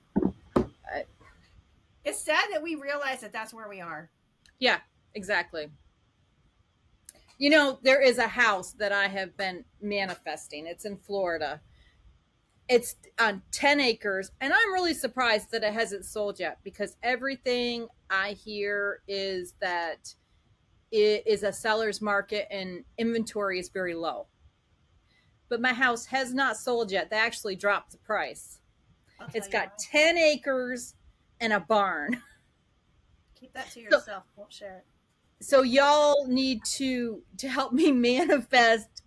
It's sad that we realize that that's where we are. yeah, exactly. There is a house that I have been manifesting. It's in Florida. It's on 10 acres, and I'm really surprised that it hasn't sold yet, because everything I hear is that it is a seller's market and inventory is very low. But my house has not sold yet. They actually dropped the price. I'll tell It's you got why. 10 acres and a barn. Keep that to So yourself. Don't share it. so y'all need to help me manifest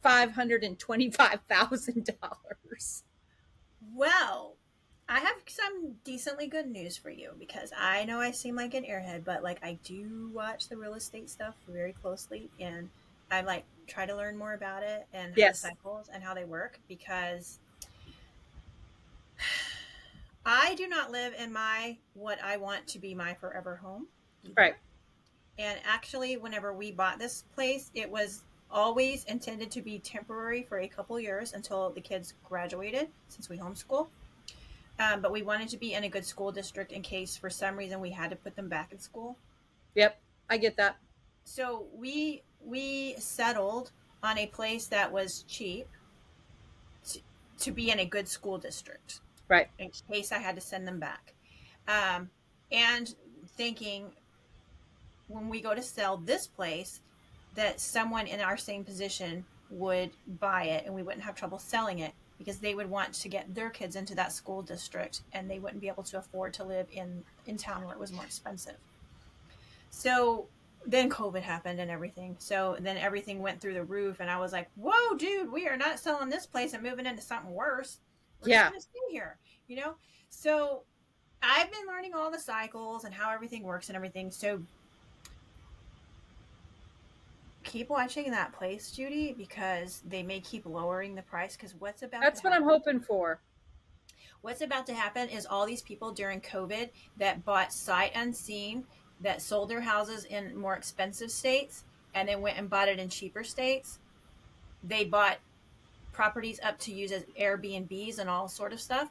$525,000. Well, I have some decently good news for you because I know I seem like an airhead, but like I do watch the real estate stuff very closely, and I like try to learn more about it and the Yes. cycles and how they work because I do not live in my what I want to be my forever home Right. either. And actually, whenever we bought this place, it was always intended to be temporary for a couple years until the kids graduated, since we homeschool. But we wanted to be in a good school district in case for some reason we had to put them back in school. Yep. I get that. So we settled on a place that was cheap to, to be in a good school district Right. in case I had to send them back. Um, and thinking when we go to sell this place that someone in our same position would buy it and we wouldn't have trouble selling it because they would want to get their kids into that school district and they wouldn't be able to afford to live in town where it was more expensive. So then COVID happened and everything. So then everything went through the roof and I was like, "Whoa, dude, we are not selling this place and moving into something worse. We're just Yeah. going to stay here." You know? So I've been learning all the cycles and how everything works and everything. So keep watching that place, Judi, because they may keep lowering the price. Because That's what I'm hoping for. what's about to happen is all these people during COVID that bought sight unseen, that sold their houses in more expensive states, and then went and bought it in cheaper states. They bought properties up to use as Airbnbs and all sort of stuff.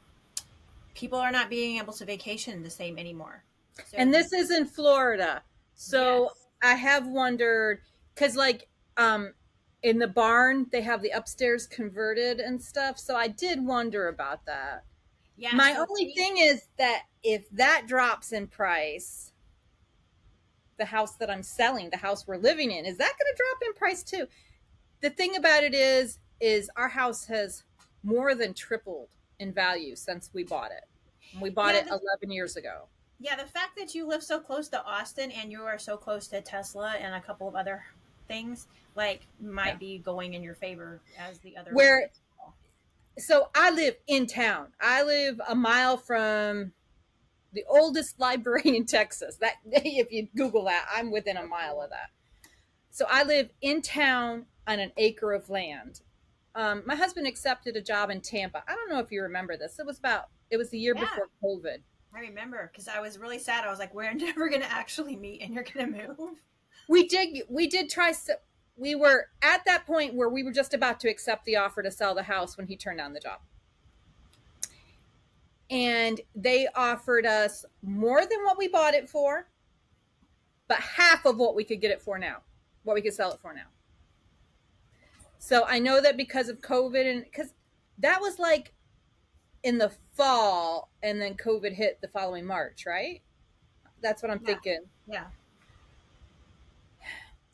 People are not being able to vacation the same anymore. So And this is in Florida. So yes, I have wondered, because like in the barn, they have the upstairs converted and stuff. So I did wonder about that. yeah. My So only they thing is that if that drops in price, the house that I'm selling, the house we're living in, is that going to drop in price too? The thing about it is our house has more than tripled in value since we bought it. We bought yeah it 11 years ago. Yeah, the fact that you live so close to Austin and you are so close to Tesla and a couple of other things, like, Yeah. might be going in your favor as the other Where markets. so I live in town. I live a mile from the oldest library in Texas. That if you Google that, I'm within a So mile of cool. that. So I live in town on an acre of land. My husband accepted a job in Tampa. I don't know if you remember this. It was the year Yeah, before COVID. I remember because I was really sad. I was like, we're never going to actually meet and you're going to move. We did try. We were at that point where we were just about to accept the offer to sell the house when he turned down the job. And they offered us more than what we bought it for, but half of what we could get it for now, what we could sell it for now. So I know that because of COVID, and because that was like in the fall, and then COVID hit the following March, right? That's what I'm Yeah, thinking. yeah.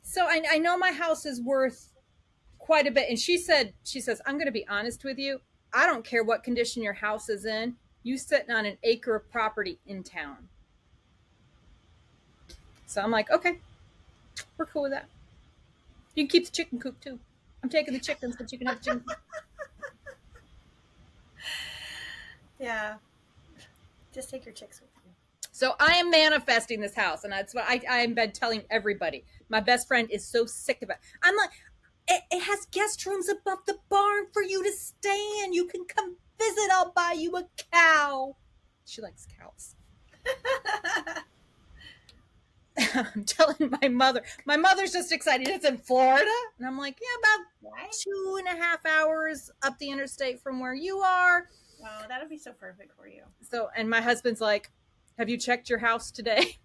So I know my house is worth quite a bit. And she says, I'm going to be honest with you. I don't care what condition your house is in. You sitting on an acre of property in town. So I'm like, okay, we're cool with that. You can keep the chicken coop too. I'm taking the chickens, but you can have the chicken coop. Yeah, just take your chicks with you. So I am manifesting this house, and that's what I've been telling everybody. My best friend is so sick of it. I'm like, it has guest rooms above the barn for you to stay in. You can come visit. I'll buy you a cow. She likes cows. I'm telling my mother. My mother's just excited. It's in Florida. And I'm like, yeah, about Right? 2.5 hours up the interstate from where you are. Oh, that would be so perfect for you. So, and my husband's like, have you checked your house today?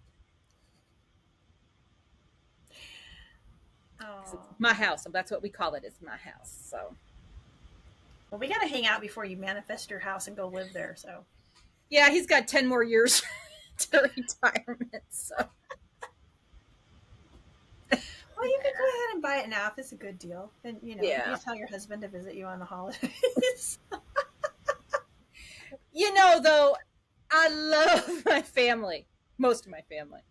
It's Oh, my house. So that's what we call it. It's my house. So, well, we got to hang out before you manifest your house and go live there. So, yeah, he's got 10 more years to retirement. So, well, you can go ahead and buy it now if it's a good deal. And yeah. you tell your husband to visit you on the holidays. Though, I love my family. Most of my family.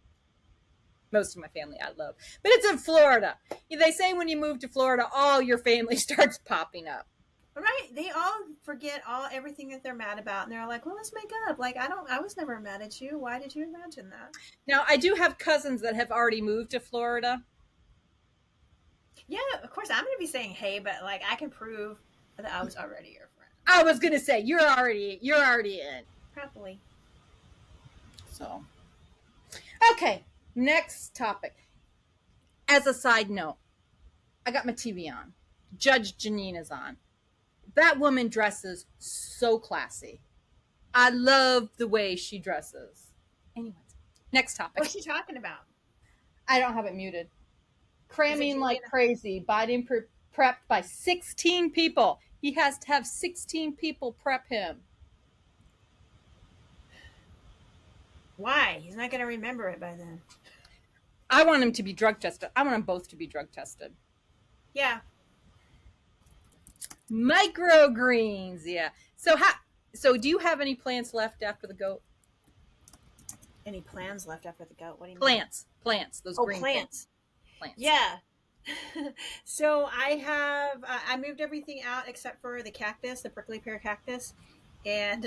Most of my family I love. But it's in Florida. They say when you move to Florida, all your family starts popping up. Right? They all forget everything that they're mad about, and they're like, "Well, let's make up." Like, I was never mad at you. Why did you imagine that? Now, I do have cousins that have already moved to Florida. Yeah, of course, I'm gonna be saying hey, but like, I can prove that I was already your friend. I was going to say you're already in. Probably. So, okay, next topic. As a side note, I got my TV on. Judge Janine is on. That woman dresses so classy. I love the way she dresses. Anyways, next topic. What's she talking about? I don't have it muted. Is it Cramming like Julian? crazy. Biden prepped by 16 people. He has to have 16 people prep him. Why? He's not going to remember it by then. I want him to be drug tested. I want them both to be drug tested. Yeah. Microgreens, yeah. So do you have any plants left after the goat? Any plans left after the goat? What do you mean? Plants, those Oh, green plants. plants. Yeah. So I moved everything out except for the cactus, the prickly pear cactus, and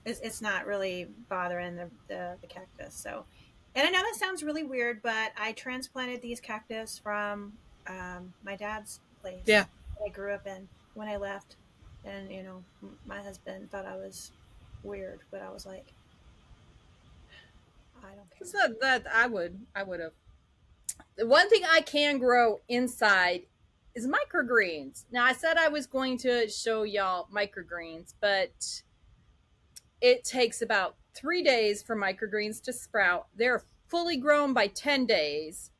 it's not really bothering the cactus. So, and I know that sounds really weird, but I transplanted these cactus from my dad's place Yeah. that I grew up in when I left, and my husband thought I was weird, but I was like, I don't care. So that I would have. The one thing I can grow inside is microgreens. Now I said I was going to show y'all microgreens, but it takes about 3 days for microgreens to sprout. They're fully grown by 10 days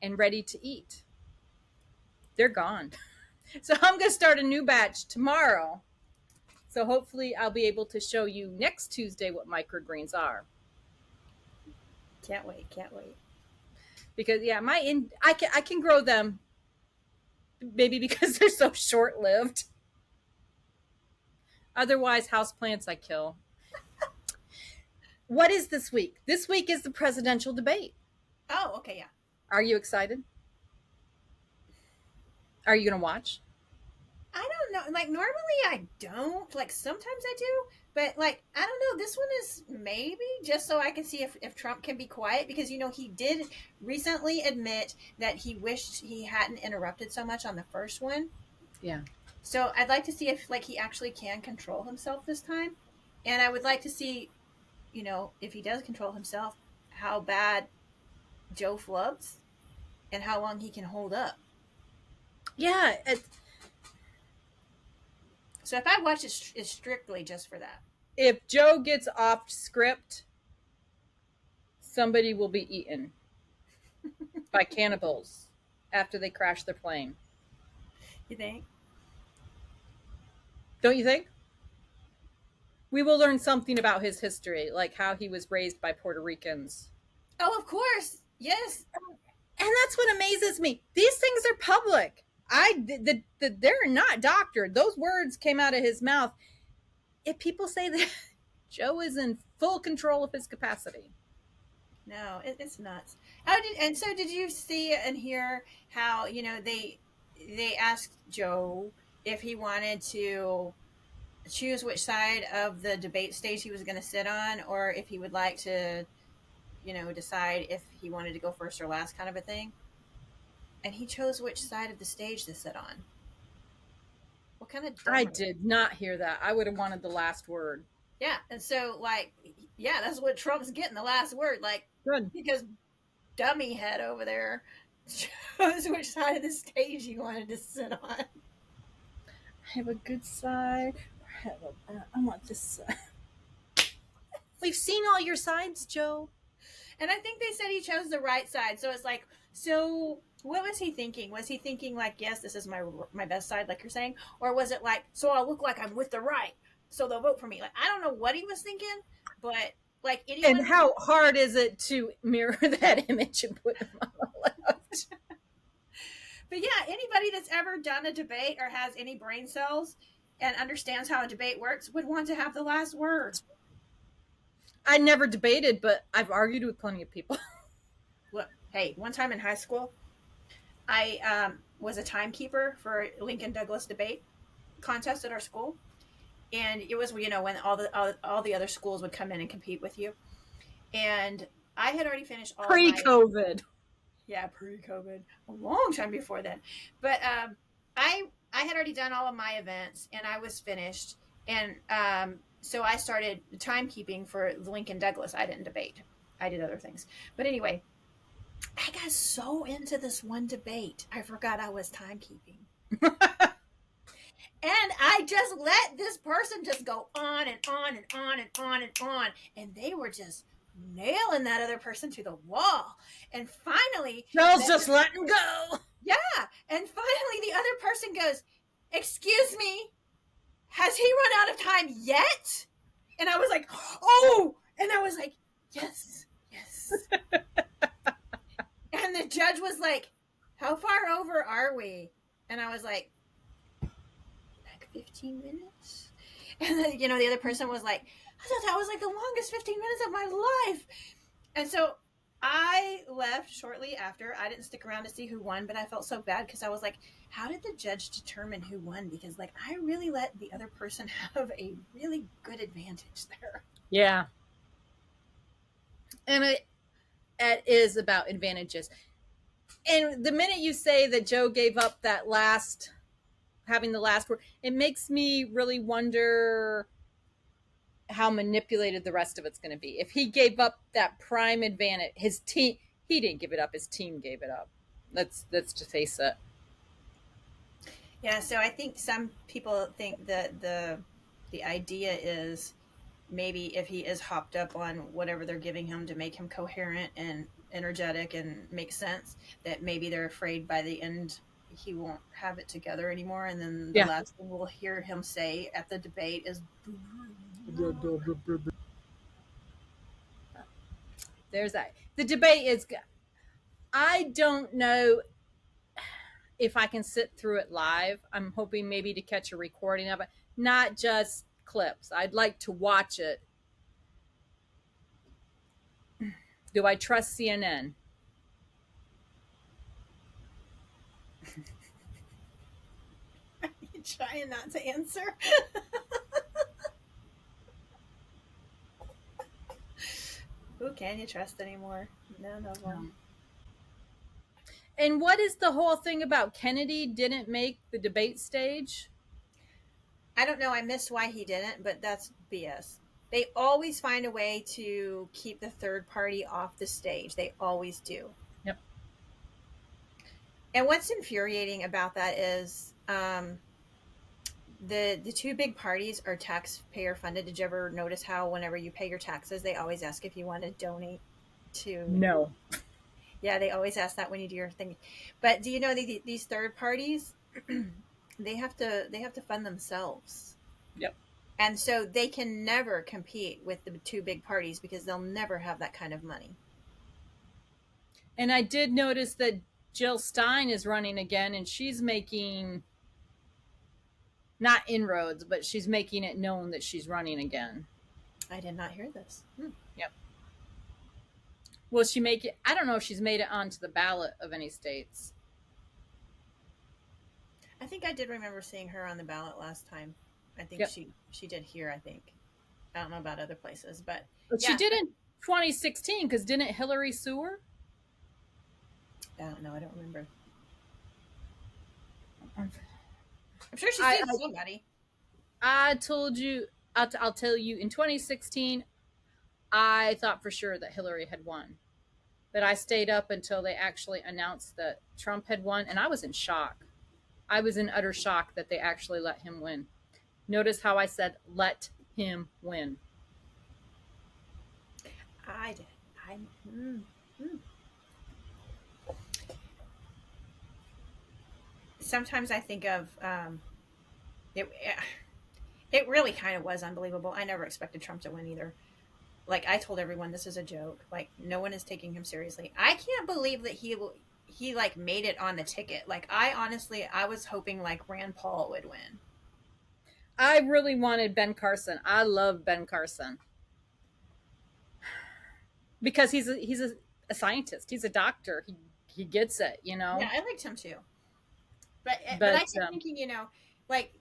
and ready to eat. They're gone. So I'm going to start a new batch tomorrow. So hopefully I'll be able to show you next Tuesday what microgreens are. Can't wait. Can't wait. Because yeah, I can grow them, maybe because they're so short lived. Otherwise, houseplants I kill. What is this week? This week is the presidential debate. Oh, okay, yeah. Are you excited? Are you going to watch? I don't know. Like, normally I don't. Like, sometimes I do. But, like, I don't know. This one is maybe just so I can see if Trump can be quiet. Because, he did recently admit that he wished he hadn't interrupted so much on the first one. Yeah. So I'd like to see if, like, he actually can control himself this time. And I would like to see, if he does control himself, how bad Joe flubs and how long he can hold up. Yeah. So if I watch it, it's strictly just for that. If Joe gets off script, somebody will be eaten by cannibals after they crash their plane. You think? Don't you think? We will learn something about his history, like how he was raised by Puerto Ricans. Oh, of course. Yes. And that's what amazes me. These things are public. They're not doctored. Those words came out of his mouth. If people say that Joe is in full control of his capacity. No, it's nuts. So did you see and hear how, they asked Joe if he wanted to choose which side of the debate stage he was going to sit on, or if he would like to, decide if he wanted to go first or last, kind of a thing. And he chose which side of the stage to sit on. What kind of I did not hear that. I would have wanted the last word. Yeah, and so, like, yeah, that's what Trump's getting, the last word. Like, good, because dummy head over there chose which side of the stage he wanted to sit on. I have a good side. I want this side. We've seen all your sides, Joe. And I think they said he chose the right side. So it's like, so what was he thinking? Was he thinking like, yes, this is my best side, like you're saying? Or was it like, so I'll look like I'm with the right, so they'll vote for me? Like, I don't know what he was thinking, but like anyone. And how hard is it to mirror that image and put him on the left? But yeah, anybody that's ever done a debate or has any brain cells and understands how a debate works would want to have the last word. I never debated, but I've argued with plenty of people. Look, hey, one time in high school, I was a timekeeper for Lincoln Douglas debate contest at our school, and it was when all the other schools would come in and compete with you, and I had already finished all pre-COVID. Yeah, pre-COVID, a long time before then, but I had already done all of my events and I was finished, and so I started timekeeping for Lincoln Douglas. I didn't debate. I did other things. But anyway, I got so into this one debate, I forgot I was timekeeping. And I just let this person just go on and on and on and on and on. And they were just nailing that other person to the wall. And finally... Joel's just letting go. Yeah. And finally the other person goes, "Excuse me, has he run out of time yet?" And I was like, oh! And I was like, Yes, yes. And the judge was like, how far over are we? And I was like 15 minutes. And then, the other person was like, I thought that was like the longest 15 minutes of my life. And so I left shortly after. I didn't stick around to see who won, but I felt so bad because I was like, how did the judge determine who won? Because, like, I really let the other person have a really good advantage there. Yeah. And it is about advantages. And the minute you say that Joe gave up that last, having the last word, it makes me really wonder how manipulated the rest of it's going to be. If he gave up that prime advantage, his team, he didn't give it up. His team gave it up. Let's just face it. Yeah, so I think some people think that the idea is maybe if he is hopped up on whatever they're giving him to make him coherent and energetic and make sense, that maybe they're afraid by the end he won't have it together anymore, and then the Yeah. last thing we'll hear him say at the debate is There's that. The debate is. I don't know if I can sit through it live. I'm hoping maybe to catch a recording of it, not just clips. I'd like to watch it. Do I trust CNN? trying not to answer. Who can you trust anymore? None of them. And what is the whole thing about Kennedy didn't make the debate stage? I don't know. I missed why he didn't, but that's BS. They always find a way to keep the third party off the stage. They always do. Yep. And what's infuriating about that is the two big parties are taxpayer funded. Did you ever notice how whenever you pay your taxes, they always ask if you want to donate to? No. Yeah, they always ask that when you do your thing. But do you know these third parties? they have to fund themselves. Yep. And so they can never compete with the two big parties because they'll never have that kind of money. And I did notice that Jill Stein is running again, and she's making not inroads, but she's making it known that she's running again. I did not hear this. Yep. Will she make it? I don't know if she's made it onto the ballot of any states. I think I did remember seeing her on the ballot last time. I think Yep. she did here, I think. I don't know about other places, but She did in 2016 because didn't Hillary sue her? I don't know. I don't remember. I'm sure she sued somebody. I told you. I'll tell you. In 2016, I thought for sure that Hillary had won, but I stayed up until they actually announced that Trump had won, and I was in shock. I was in utter shock that they actually let him win. Notice how I said let him win. I did. Sometimes I think of it. It really kind of was unbelievable. I never expected Trump to win either. Like, I told everyone this is a joke. Like, no one is taking him seriously. I can't believe that he like made it on the ticket. Like, I was hoping like Rand Paul would win. I really wanted Ben Carson. I love Ben Carson because he's a scientist. He's a doctor. He gets it, you know. Yeah, I liked him too. But I kept thinking, like,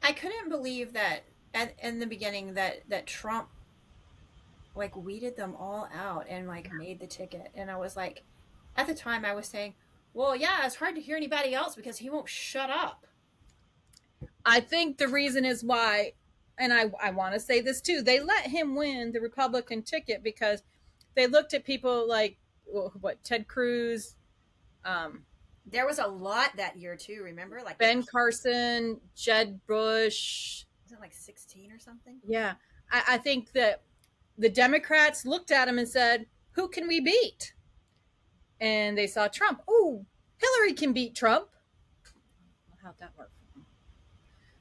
I couldn't believe that in the beginning that Trump like weeded them all out and like made the ticket. And I was like, at the time I was saying, well, yeah, it's hard to hear anybody else because he won't shut up. I think the reason is why, and I want to say this too, they let him win the Republican ticket because they looked at people like Ted Cruz. There was a lot that year too. Remember, like Ben Carson, Jeb Bush. Was it like 16 or something? Yeah, I think that the Democrats looked at him and said, "Who can we beat?" And they saw Trump. Oh, Hillary can beat Trump. How'd that work?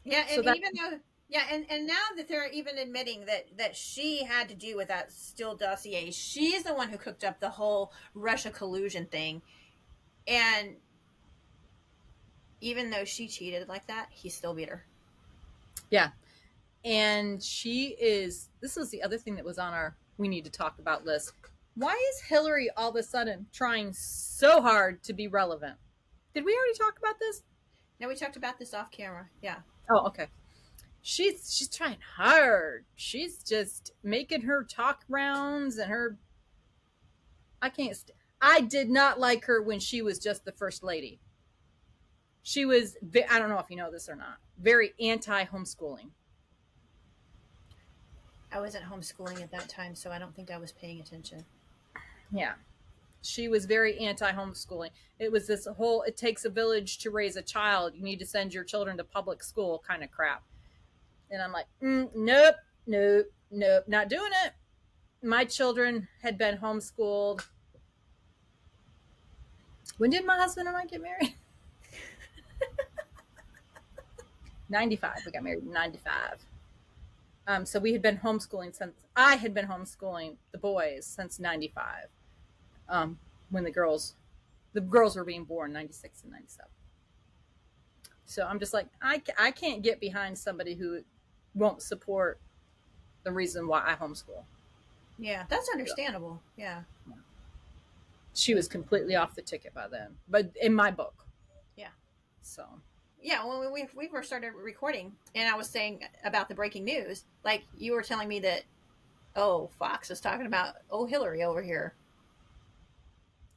Yeah, and so even though Yeah, and now that they're even admitting that she had to do with that Steele dossier, she's the one who cooked up the whole Russia collusion thing. And even though she cheated like that, he still beat her. Yeah. And this was the other thing that was on our we need to talk about list. Why is Hillary all of a sudden trying so hard to be relevant? Did we already talk about this? Now we talked about this off camera. Yeah. Oh, okay. She's trying hard. She's just making her talk rounds and her. I can't. I did not like her when she was just the first lady. She was. I don't know if you know this or not. Very anti homeschooling. I wasn't homeschooling at that time, so I don't think I was paying attention. Yeah, she was very anti homeschooling. It was this whole it takes a village to raise a child. You need to send your children to public school kind of crap. And I'm like, nope, nope, nope, not doing it. My children had been homeschooled. When did my husband and I get married? 95. We got married in 95. So we had been homeschooling I had been homeschooling the boys since 95. When the girls were being born, 96 and 97. So I'm just like, I can't get behind somebody who won't support the reason why I homeschool. Yeah, that's understandable. Yeah. She was completely off the ticket by then, but in my book. Yeah. So. Yeah, when we first started recording, and I was saying about the breaking news, like you were telling me that, oh, Fox is talking about Hillary over here.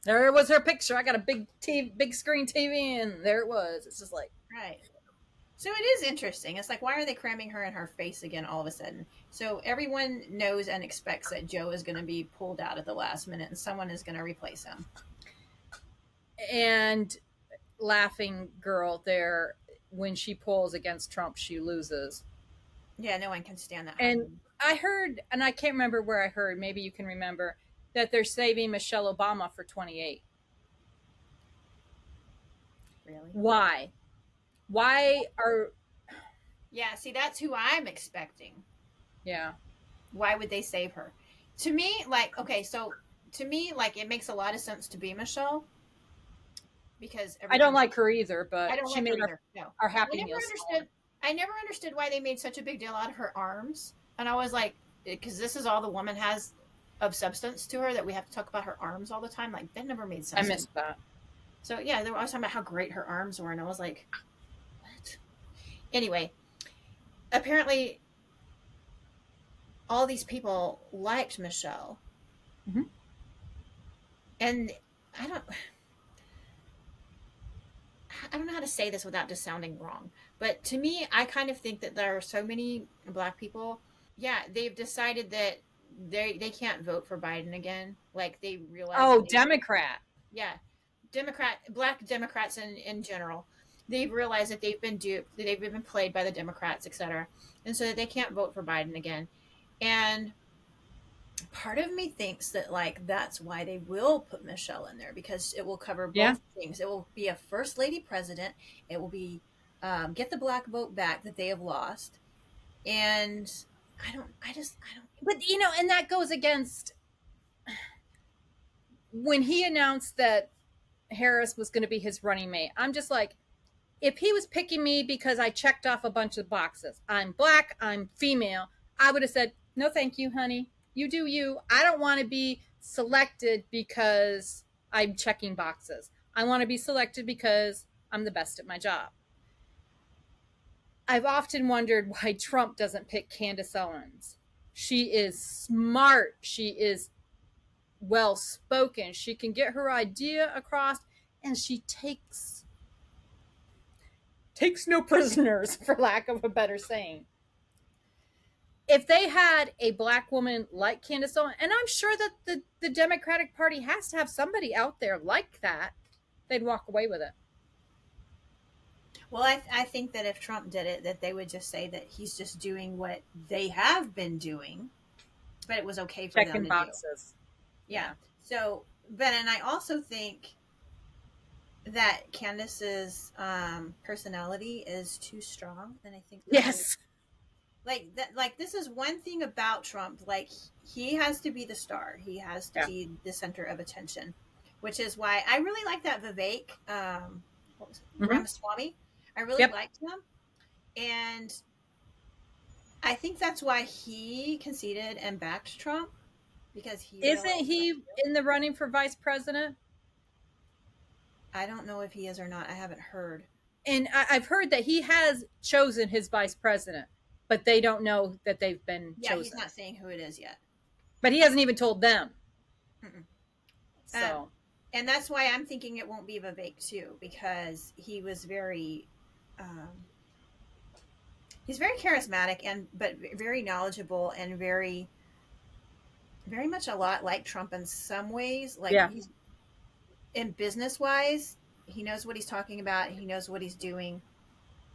There was her picture. I got a big screen TV, and there it was. It's just like right. So it is interesting. It's like, why are they cramming her in her face again all of a sudden? So everyone knows and expects that Joe is going to be pulled out at the last minute, and someone is going to replace him. And laughing girl there, when she pulls against Trump, she loses. Yeah, no one can stand that. And I heard, and I can't remember where I heard, maybe you can remember, that they're saving Michelle Obama for 28. Really? Why? Why are... Yeah, see, that's who I'm expecting. Yeah. Why would they save her? To me, like, okay, so to me, like, it makes a lot of sense to be Michelle. Because I don't like her either, but she made our Happy Meal. I never understood why they made such a big deal out of her arms. And I was like, because this is all the woman has of substance to her, that we have to talk about her arms all the time. Like, that never made sense. I missed that. So yeah, they were always talking about how great her arms were, and I was like, what? Anyway, apparently all these people liked Michelle. Mm-hmm. And I don't know how to say this without just sounding wrong, but to me, I kind of think that there are so many black people. Yeah, they've decided that they can't vote for Biden again. Like, they realize. Oh, Democrat. Yeah, black Democrats in general. They've realized that they've been duped, that they've been played by the Democrats, etc., and so that they can't vote for Biden again. And part of me thinks that, like, that's why they will put Michelle in there, because it will cover both things. It will be a first lady president. It will be get the black vote back that they have lost. And I don't. But and that goes against when he announced that Harris was going to be his running mate. I'm just like, if he was picking me because I checked off a bunch of boxes, I'm black, I'm female, I would have said, no, thank you, honey. You do you. I don't want to be selected because I'm checking boxes. I want to be selected because I'm the best at my job. I've often wondered why Trump doesn't pick Candace Owens. She is smart. She is well spoken. She can get her idea across, and she takes no prisoners, for lack of a better saying. If they had a black woman like Candace Owens, and I'm sure that the Democratic Party has to have somebody out there like that, they'd walk away with it. Well, I think that if Trump did it, that they would just say that he's just doing what they have been doing, but it was okay for them to boxes. Do. Yeah. So, and I also think that Candace's personality is too strong, and I think yes, like that, like this is one thing about Trump. Like he has to be the star. He has to Yeah. be the center of attention, which is why I really like that Vivek, what was it, Mm-hmm. Ramaswamy. I really Yep. liked him, and I think that's why he conceded and backed Trump because he Isn't realized. he in the running for vice president? I don't know if he is or not. I haven't heard. And I've heard that he has chosen his vice president, but they don't know that they've been Yeah, he's chosen. not saying who it is yet. But he hasn't even told them. Mm-mm. Um, So and that's why I'm thinking it won't be Vivek too, because he was um, he's very charismatic and but very knowledgeable and very much a lot like Trump in some ways. Like yeah, he's in business wise, he knows what he's talking about. He knows what he's doing.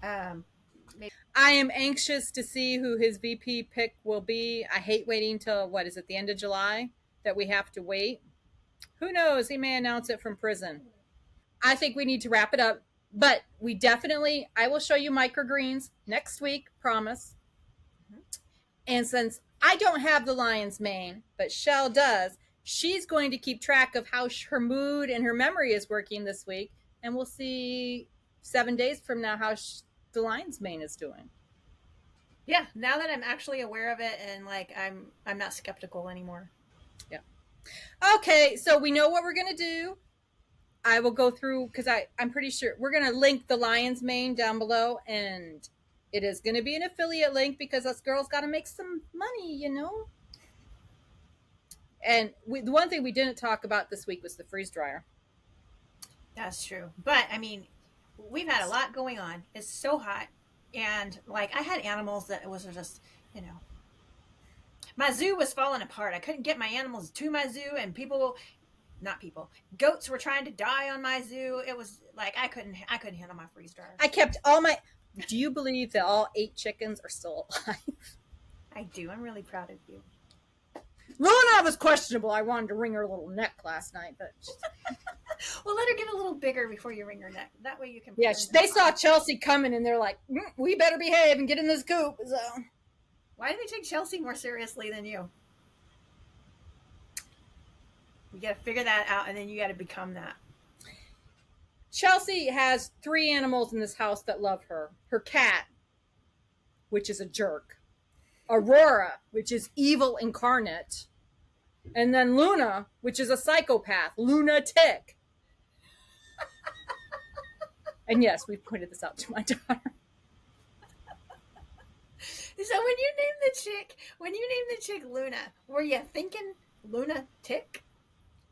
Um, maybe, I am anxious to see who his VP pick will be. I hate waiting till what is it, the end of July that we have to wait. Who knows? He may announce it from prison. I think we need to wrap it up, but we definitely, I will show you microgreens next week, promise. And since I don't have the lion's mane, but Shell does, she's going to keep track of how her mood and her memory is working this week. And we'll see 7 days from now how the lion's mane is doing. yeah. Now that I'm actually aware of it and like I'm not skeptical anymore. Yeah. Okay, so we know what we're going to do. I will go through because I'm pretty sure we're going to link the lion's mane down below, and it is going to be an affiliate link because us girls got to make some money, you know? And the one thing we didn't talk about this week was the freeze dryer. That's true. But I mean, we've had a lot going on. It's so hot. And like I had animals that was just, you know, my zoo was falling apart. I couldn't get my animals to my zoo and people not people. Goats were trying to die on my zoo. It was like I couldn't handle my freeze dryer. I kept all my. Do you believe that all 8 chickens are still alive? I do. I'm really proud of you. Luna was questionable. I wanted to wring her little neck last night, but Well, let her get a little bigger before you wring her neck. That way you can. yeah, they saw Chelsea coming and they're like, "We better behave and get in this coop." So why do they take Chelsea more seriously than you? You got to figure that out, and then you got to become that. Chelsea has 3 animals in this house that love her. Her cat, which is a jerk. Aurora, which is evil incarnate. And then Luna, which is a psychopath, lunatic. And yes, we pointed this out to my daughter. So when you named the chick Luna, were you thinking lunatic?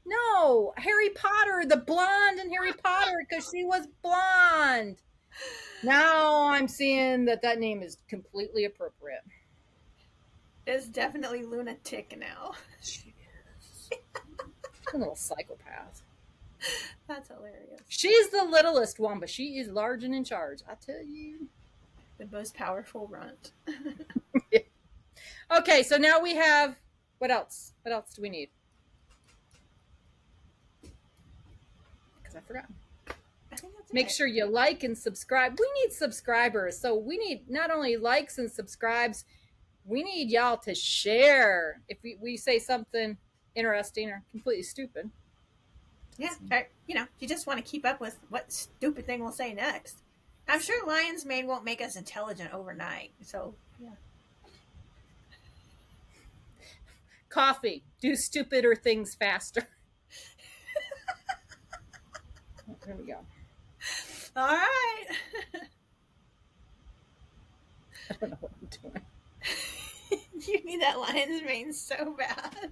No, Harry Potter, the blonde in Harry Potter, because she was blonde. Now I'm seeing that name is completely appropriate. It's definitely lunatic now. She is a little psychopath. That's hilarious. She's the littlest one, but she is large and in charge. I tell you. The most powerful runt. Okay, so now we have what else? What else do we need? Because I forgot. I think that's Make it. sure you like and subscribe. We need subscribers. So we need not only likes and subscribes, we need y'all to share. If we say something interesting or completely stupid. Yeah, or, you know, you just want to keep up with what stupid thing we'll say next. I'm sure lion's mane won't make us intelligent overnight. So, yeah. Coffee. Do stupider things faster. There we go. All right. I don't know what I'm doing. You need that lion's mane so bad.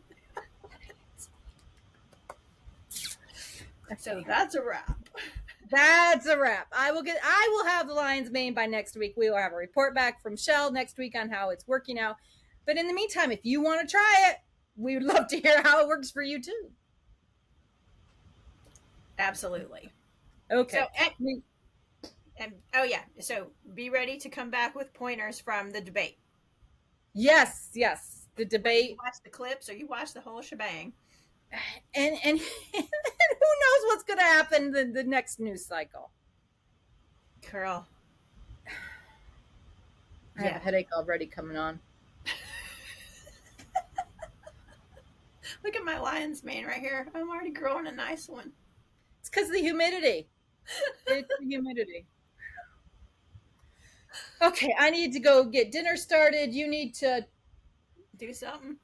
So that's a wrap. That's a wrap. I will have the lion's mane by next week. We will have a report back from Shell next week on how it's working out. But in the meantime, if you want to try it, we would love to hear how it works for you too. Absolutely. Okay. So, and oh yeah, so be ready to come back with pointers from the debate. Yes. The debate. You watch the clips or you watch the whole shebang. And who knows what's going to happen the next news cycle. Girl. I have a headache already coming on. Look at my lion's mane right here. I'm already growing a nice one. It's because of the humidity. It's the humidity. Okay, I need to go get dinner started. You need to Do something.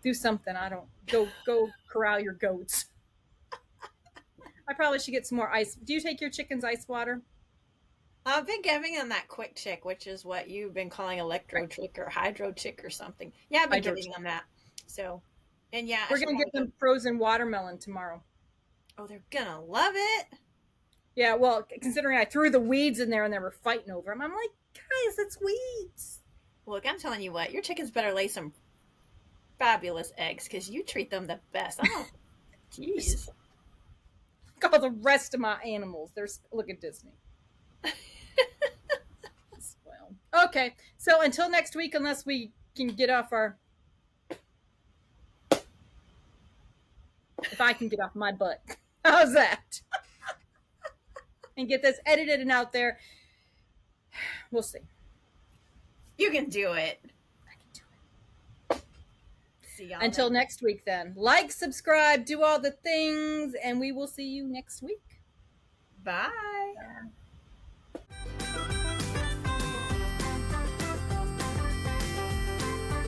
do something. I don't go corral your goats. I probably should get some more ice. Do you take your chickens ice water? I've been giving them that quick chick, which is what you've been calling electro Right. chick or hydro chick or something. Yeah, I've been Hydro giving them that. So, and yeah, I We're should gonna probably get go. them frozen watermelon tomorrow. Oh, they're gonna love it. Yeah, well, considering I threw the weeds in there and they were fighting over them, I'm like, guys, it's weeds. Look, I'm telling you what, your chickens better lay some fabulous eggs because you treat them the best. I don't. Jeez. All the rest of my animals. Look at Disney. Well, okay. So until next week, unless we can get off our, if I can get off my butt, how's that? And get this edited and out there. We'll see. You can do it. I can do it. See y'all Until next week, then. Like, subscribe, do all the things, and we will see you next week. Bye.